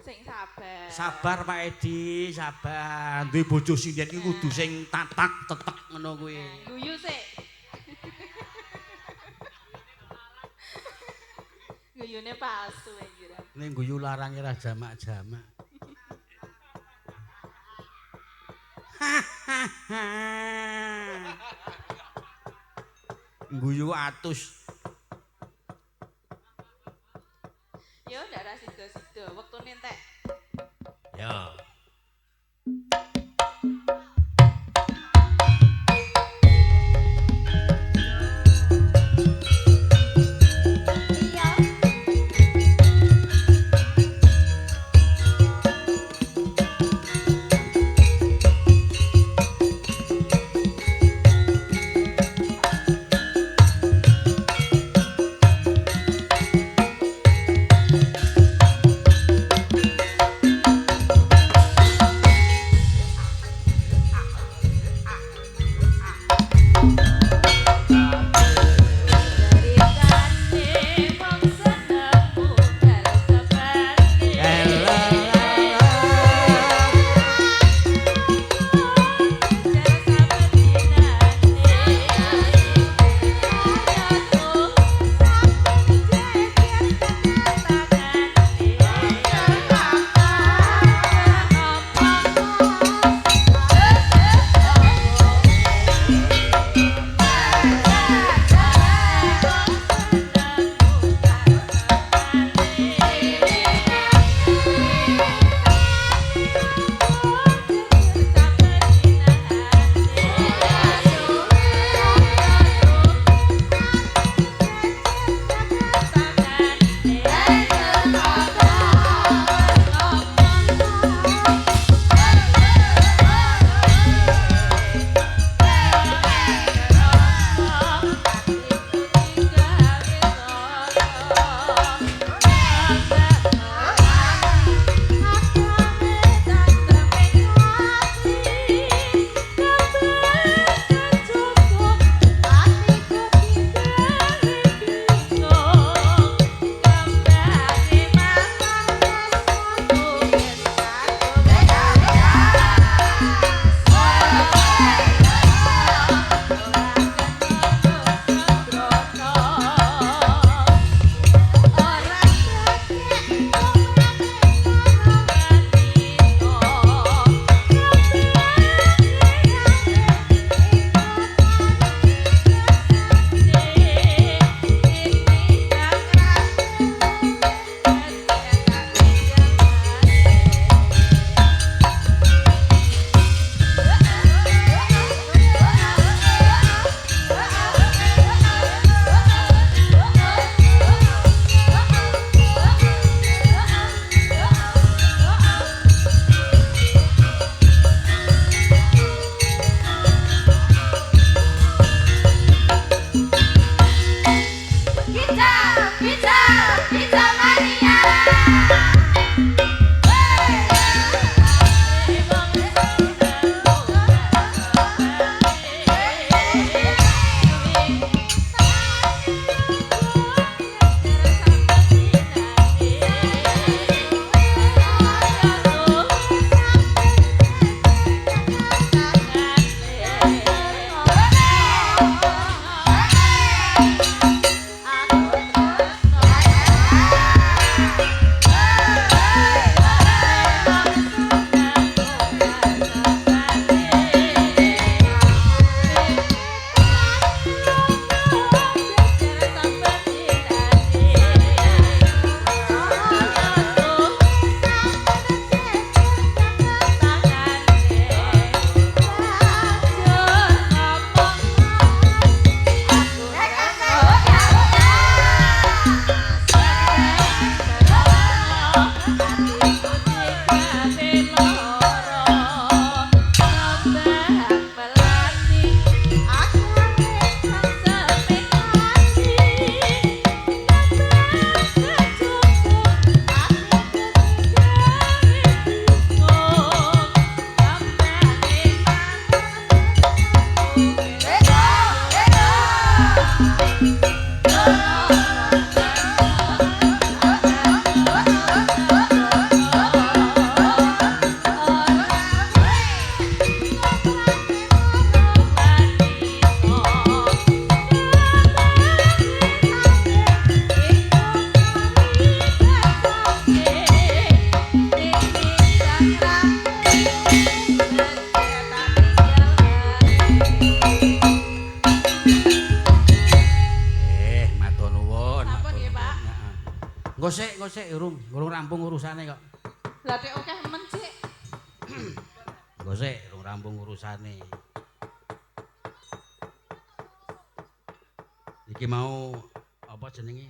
Sing sabar. Sabar Pak Edi, sabar. Duwe bojo sinden iki kudu sing tatak tetek ngono kuwi. Guyu sik. Guyune palsu iki. Ning guyu larang ora jamak-jamak. Guyu atus. Ya ndak ra sida-sida, wektune entek. Ya. Engko sik urung rampung urusane kok. Lah nek akeh men sik. Engko sik urung rampung urusane. Iki mau apa jenenge?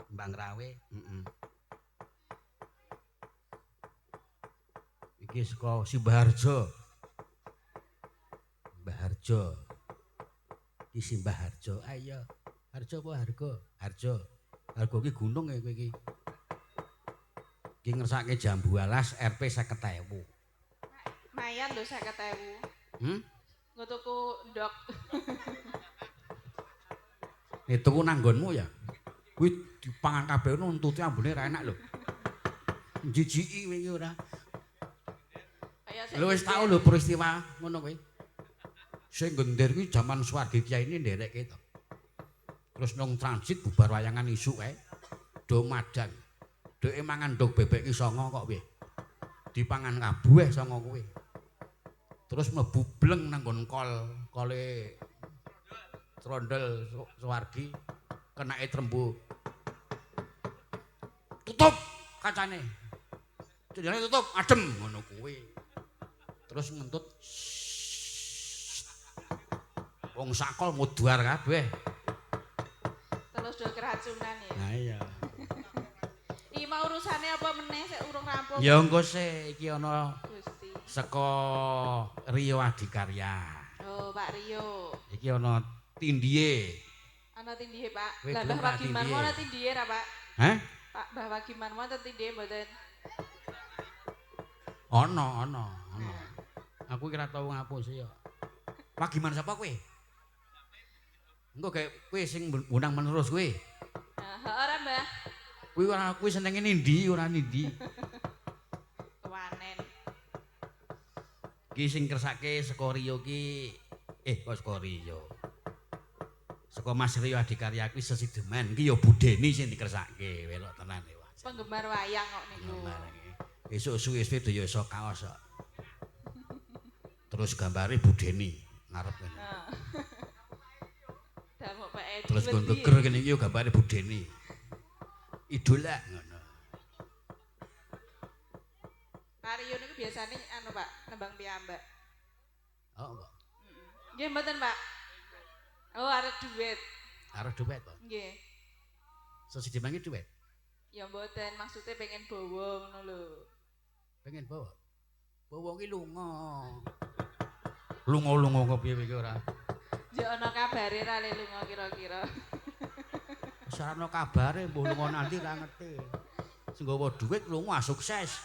Mbang Rawe, Iki saka Simbaharjo. Mbah Harjo. Iki Simbah Harjo. Ayo. Harjo apa Harga? Harjo. Harga ki gunung ya kowe iki. Iki ngersake Jambu Alas RP 50.000. Mayan lho 50.000. Nggo tuku ndok. Tuku nanggonmu ya. Kuwi dipangan kabeh nuntute ambune ra enak lho. Jijiki kowe iki ora. Lho wis tau lho peristiwa ngono kuwi. Sing gender kuwi jaman Suwardi Kyai ini nderekke to. Terus nang transit bubar wayangan isuk kae. Do madang. Deke mangan ndok bebek ki songo kok piye. Dipangan kabeh songo kuwi. Terus mlebu bleng nang nggon kole trondol Suwardi kenake trembu. Tutup kacane. Jenenge tutup adem ngono kuwi. Terus ngentut wong sakol muduar kabeh. Terus do keracunan ya. Nah iya. Iki mau urusane apa meneh sik urung rampung. Ya engko sik iki ana Gusti. saka Rio Adikarya. Oh, Pak Rio. Iki ana tindhiye. Ana tindihe, Pak. Kowe Lah gelem Mbah ra Wagiman tindhihe? ana tindihe ra, Pak? Hah? Pak Mbah Wagiman wonten tindihe mboten? Ana. Aku kira tau ngapusi ya. Wagiman sapa kowe? Engko gawe kowe sing undang menerus kowe. Nah, ora, Mbah. Kuwi senenge nindi ora nindi. Kewanen. Ki sing kersake saka Rio ki kok saka Rio. Saka Mas Rio Adikarya kuwi Sesideman ki ya Budeni sing dikersake welok tenan e. Penggemar wayang kok niku. Esuk suwe-suwe daya iso kaos kok. Terus gambare Budeni ngarep kene. Damuk Pak Edi. Terus nggon geger kene iki yo gambare Budeni. Idola ngono. Mario niku biasane anu Pak, nembang piyambak. Oh, kok. Nggih mboten, Pak. Oh, arep duet. Arep duet to. Nggih. Sesideman ki duet. Ya mboten, maksudnya pengen bawa ngono lho. Pengen bawa. Bawa ki lunga. Lunga-lunga kok piye iki ora. Ya ana kabare ra le lunga kira-kira. Wis ora ana kabare mbuh lunga nanti ra ngerti. Sing nggawa dhuwit lunga sukses.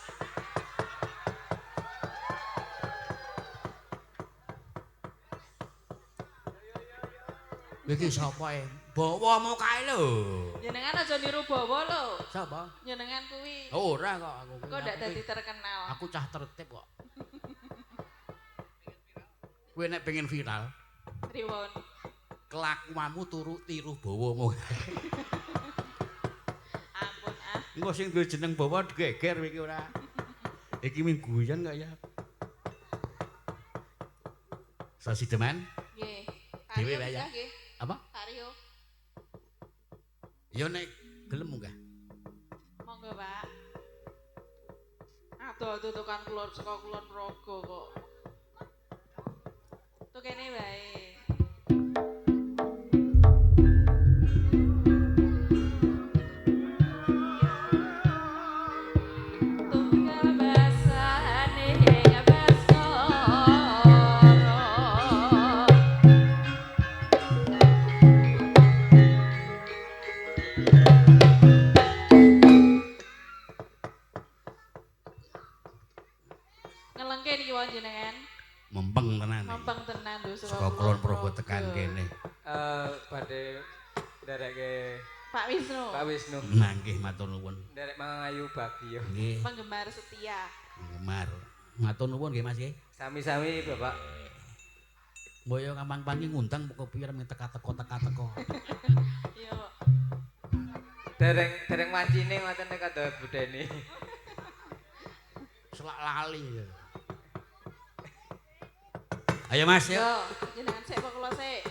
Iki sapa e? Bawa mukae lho. Jenengan aja niru bawa lho. Sapa? Jenengan kuwi. Ora kok aku. Kok ndak dadi terkenal. Aku cah tertib kok. Kowe nek pengen viral, Riwon. kelakuanmu turu tiru bawamu. Ampun ah. Engko sing duwe jeneng bawa geger iki ora. Iki ming guyon kok ya. Sasideman? Nggih. Dewe Rio wae ya. bisa nggih. Apa? Pak Rio. Ya nek gelem munggah. Monggo, Pak. Aduh tutukan kulon saka kulon Progo kok. Tuh kene wae. Tunggal basane baso. Ngelengke niki wong jenengan. Mempeng tenan. Mampang tenan lho Saka Kulon Progo tekan kene. Badhe nderekke Pak Wisnu. Pak Wisnu. Nah nggih matur nuwun. Nderek Mangayu Bagio. Nggih, Penggemar setia. penggemar. Matur nuwun nggih Mas nggih. Sami-sami Bapak. Mboyo kampang-pangi ngundang kok piye rene teka-teko. Yo. Dereng wancine ngoten nek kada budeni. Selak lali. Ayo Mas ya. Yo, jenengan sik kok kula sik.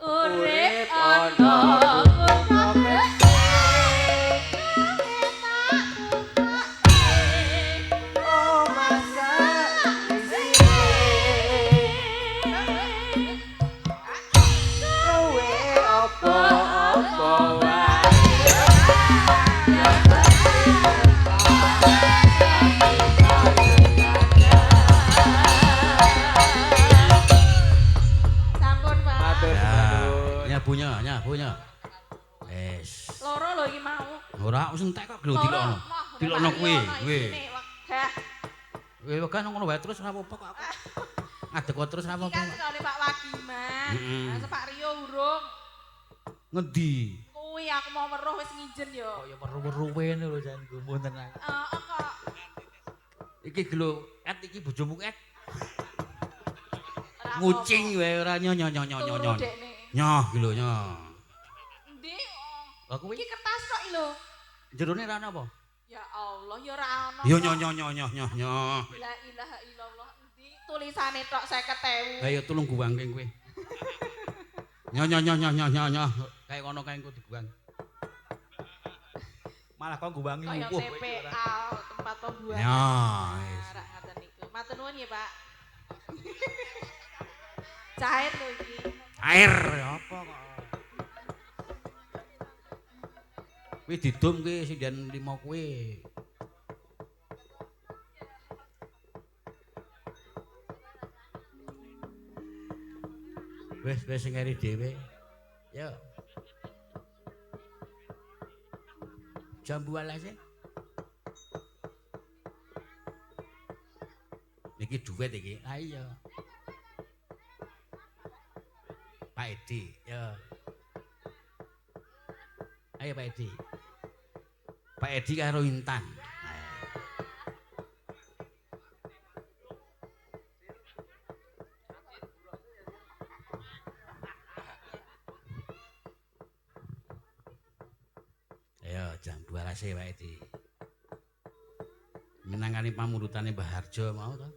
Urip ana sampun Pak. Matur Ya, nyabunya. Wes. Loro lho iki mau. Ora wis entek kok lho dilokno. Dilokno kuwi. Kowe wegah ngono wae terus ora apa-apa kok aku. Ngadeg wae terus ora Iki apa-apa. kan sekali Pak Wagiman. Nah, Pak Rio urung. Ngendi? Kuwi aku mau weruh wis ngijen yo. Oh ya weru-weru wene lho jan mboten aku. Kok Iki lho, iki bojomu et. ora Ngucing wae ora nyonyo. Turu dekne. Nyoh iki lho nyoh. Endi? Lah kuwi Iki kertas kok iki lho. jerone ra ana apa? Ya Allah, ya ora ana. Ya nyoh. La ilaha illallah. Endi tulisane tok 50.000. Lah ya tulung guwangke kowe. Nyoh. Kayak ngono kae engko diguwang. Malah kok guwangi Kaya mupuh. TPA tempat pembuangan. Ya, wis. Ora ngaten niku. Matur nuwun ya, Pak. Cair lho iki. Air apa kok? Kuwi didum kuwi sindian 5 kuwi. Wis sing ngeri dhewe. Yo. Jambu alase. Niki duit iki. Ha iya. Pak Edi, ya. Ayo Pak Edi. Pak Edi karo Intan. Ayo jam 12 Pak Edi. Minangkani pamurutane Mbah Harjo mau to.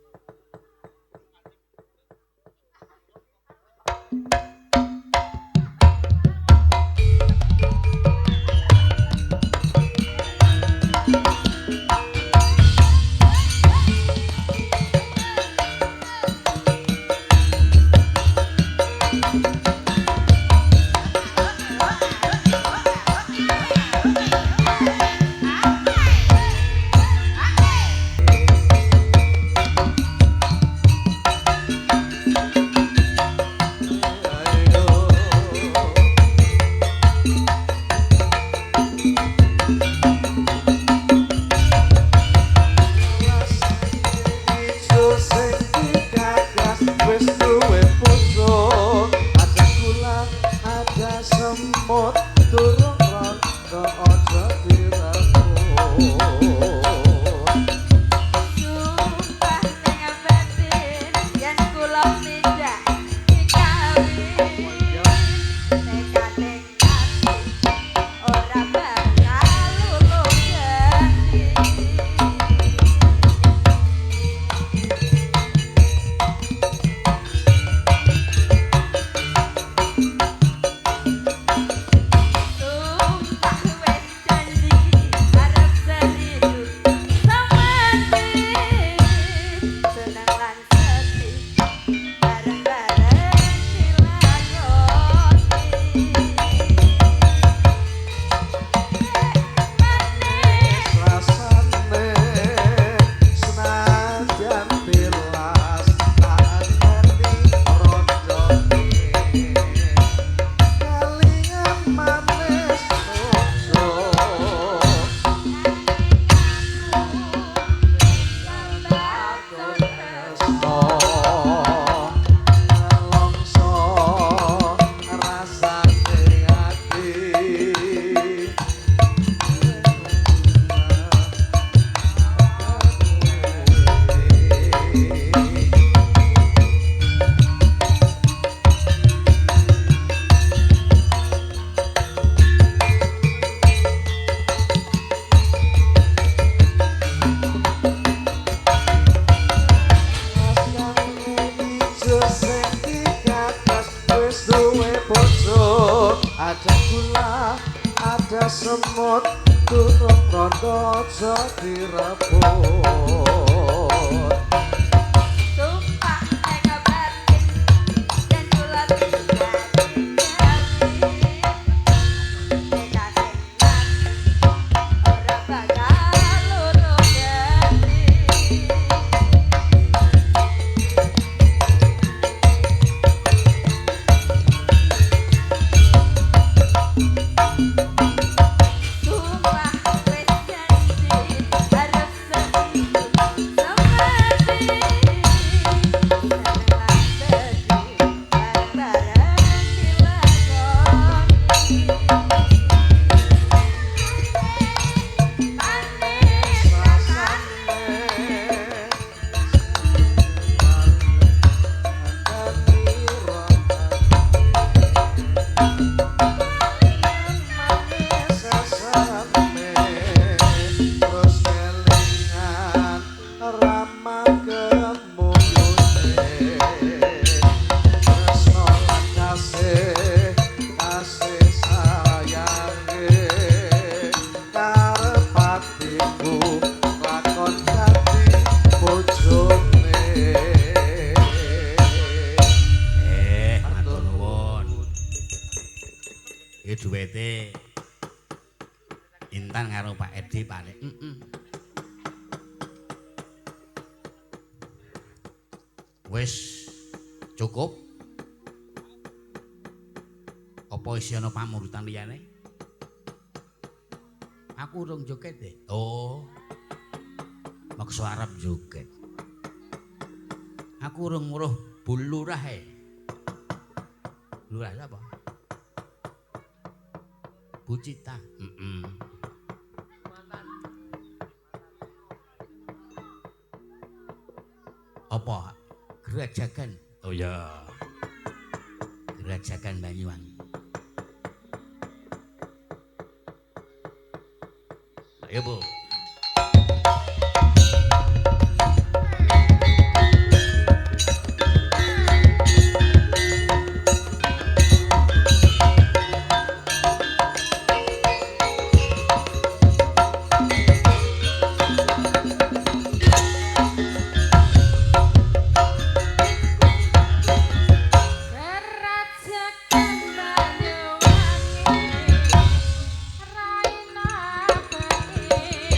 gula ada semut turun rondo jadi rebut Sumpah tega batin dan kula tidak dijalin. Tega senang ora bakal loro ganti. Sumpah wis janji harus seperti Matur nuwun. Iki duwete Intan karo Pak Edi paling. Wis cukup? Apa isi ana pamurutan liyane? Aku urung joget deh. Oh. Maksa arep joget. Aku urung muruh bulurah e. Lurah sapa? Bu Cita. Apa? Gerajakan. Oh ya. Gerajakan Banyuwangi. Ayo, Bu. Gerajakan Banyuwangi raina bengi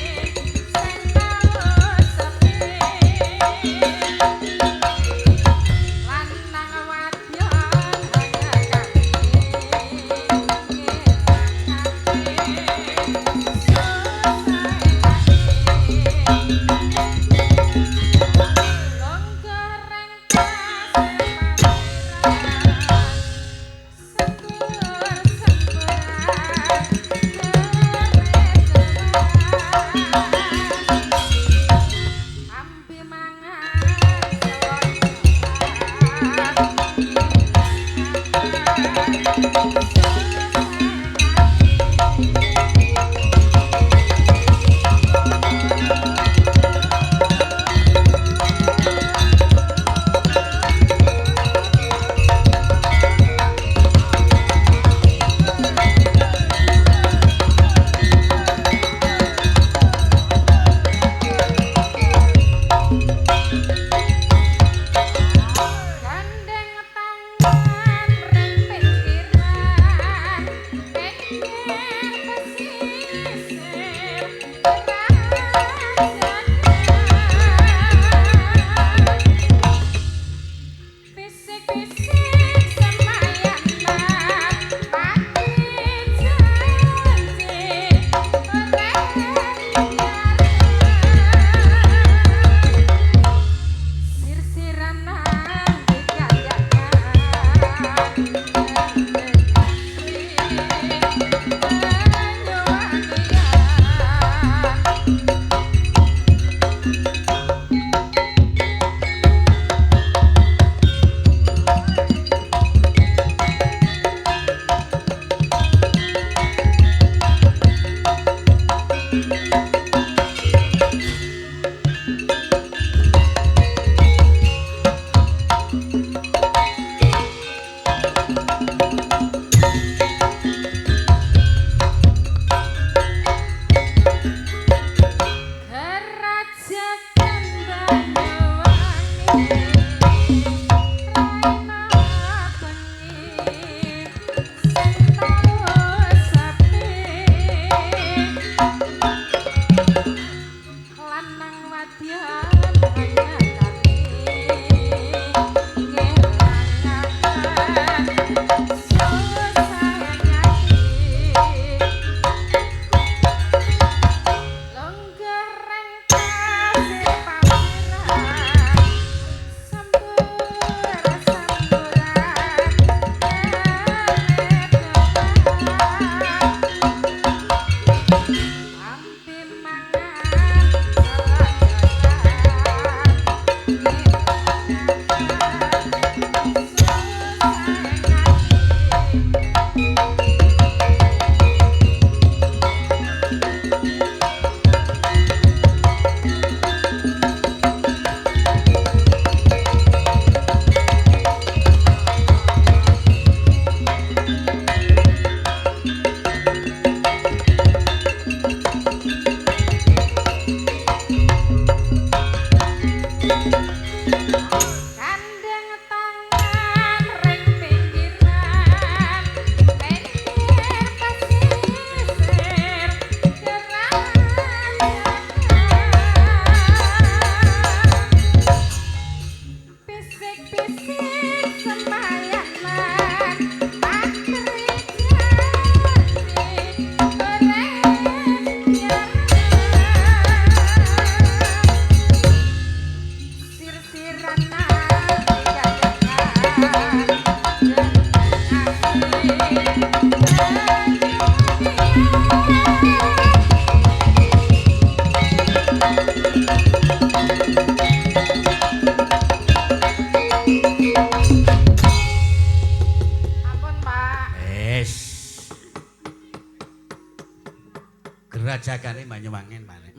Gerajagane Banyuwangen maneh.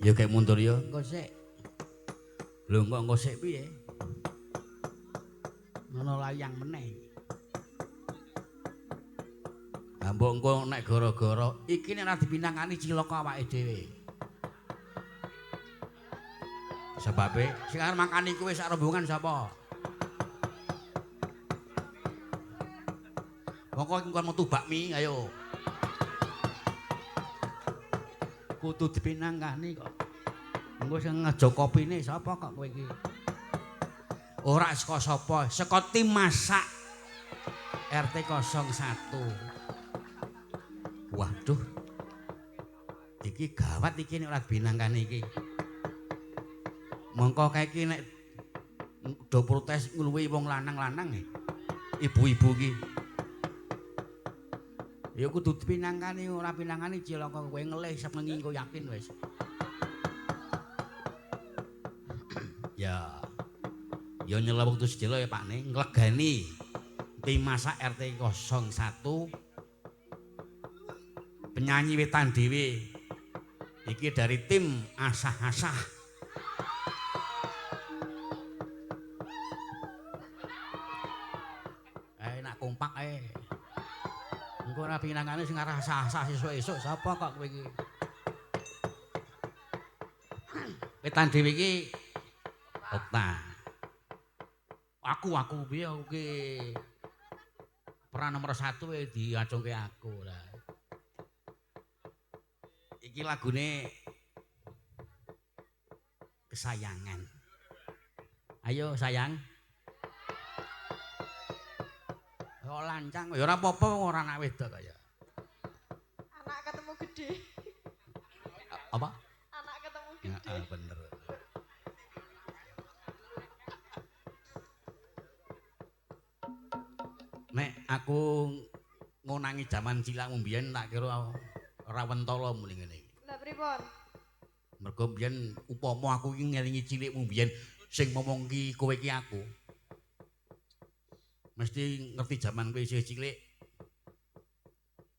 Ya kayak mundur ya, engko sik. Lho engko sik piye? Ngono layang meneh. Lah mbok engko nek gara-gara iki nek ora dipinangani cilaka awake dhewe. Sebabe sing arep makani kowe sak rombongan sapa? Mongko engko metu bakmi ayo. Kudu dipinangani kok. Engko sing ngejo kopine sapa kok kowe iki? Ora saka sapa, saka tim masak RT 01. Waduh. Iki gawat iki nek ora dipinangani iki. Mongko kae iki nek do protes ngluwi wong lanang-lanang ibu-ibu iki. Ya kudu dipinangani ora pinangani cilaka kowe ngelih semengi engko yakin wis. Ya nyela wektu sedelo ya Pakne nglegani tim masak RT 01 penyanyi wetan dhewe iki dari tim asah-asah. Nak kompak ae. Engko ora pinangane sing arah asah-asah esuk-esuk sapa kok kowe iki? Wetan dhewe iki Okta. Aku piye aku ki peran nomor 1 diacungke aku lah. Iki lagune kesayangan. Ayo sayang. Kok lancang ya ora apa-apa ora anak wedok kaya. Anak ketemu gede. Apa? Anak ketemu gede. Heeh, bener. Nek aku ngonangi jaman cilikmu mbiyen tak kira ora wentala muni ngene iki. Lah pripun? Mergo mbiyen upama aku iki ngelingi cilikmu mbiyen sing ngomong ki kowe ki aku. Mesti ngerti jaman kowe isih cilik.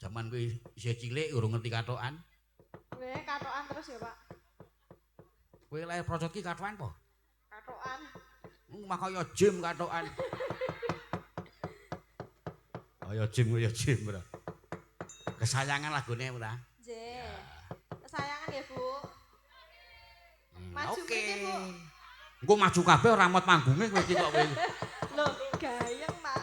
Jaman kowe isih cilik urung ngerti katokan. Kowe katokan terus ya, Pak. Kowe lahir procot ki katokan po? Katokan. Makaya jim katokan. Ya jim bro. Kesayangan lagune ora? Nggih. Kesayangan ya, Bu. Maju Oke. mriki, Bu. Engko maju kabeh ora mot panggunge kowe iki kok kowe. Loh, gayeng, Pak.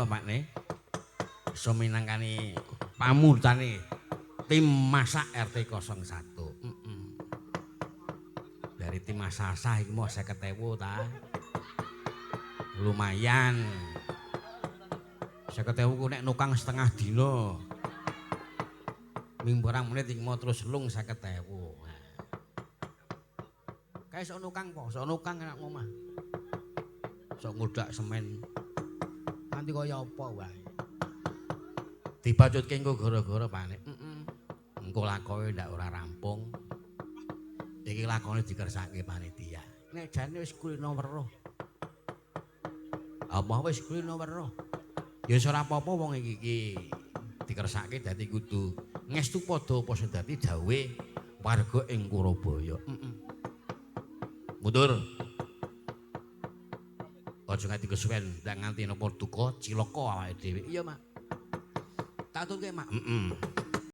iya Pakne. Iso minangkani pamurtane tim masak RT 01. Dari tim masak iki mau 50.000 ta. Lumayan. 50.000 ku nek nukang setengah dina. Ming barang menit iki mau terus lung 50.000. Kae sok nukang po, sok nukang enak omah. Sok ngudak semen. Nanti kaya apa wae. Dibacutke engko gara-gara Pak. Engko lakone ndak ora rampung. Iki lakone dikersake panitia. Nek jane wis kulino weruh. Apa wis kulino weruh? Ya ora apa-apa wong iki dikersake dadi kudu ngestu padha apa sing dadi dawe warga ing Surabaya. Mundur. Aja nganti kesuwen ndak nganti napa duka cilaka awake dhewe. Iya, Mak. Tak aturke, Mak.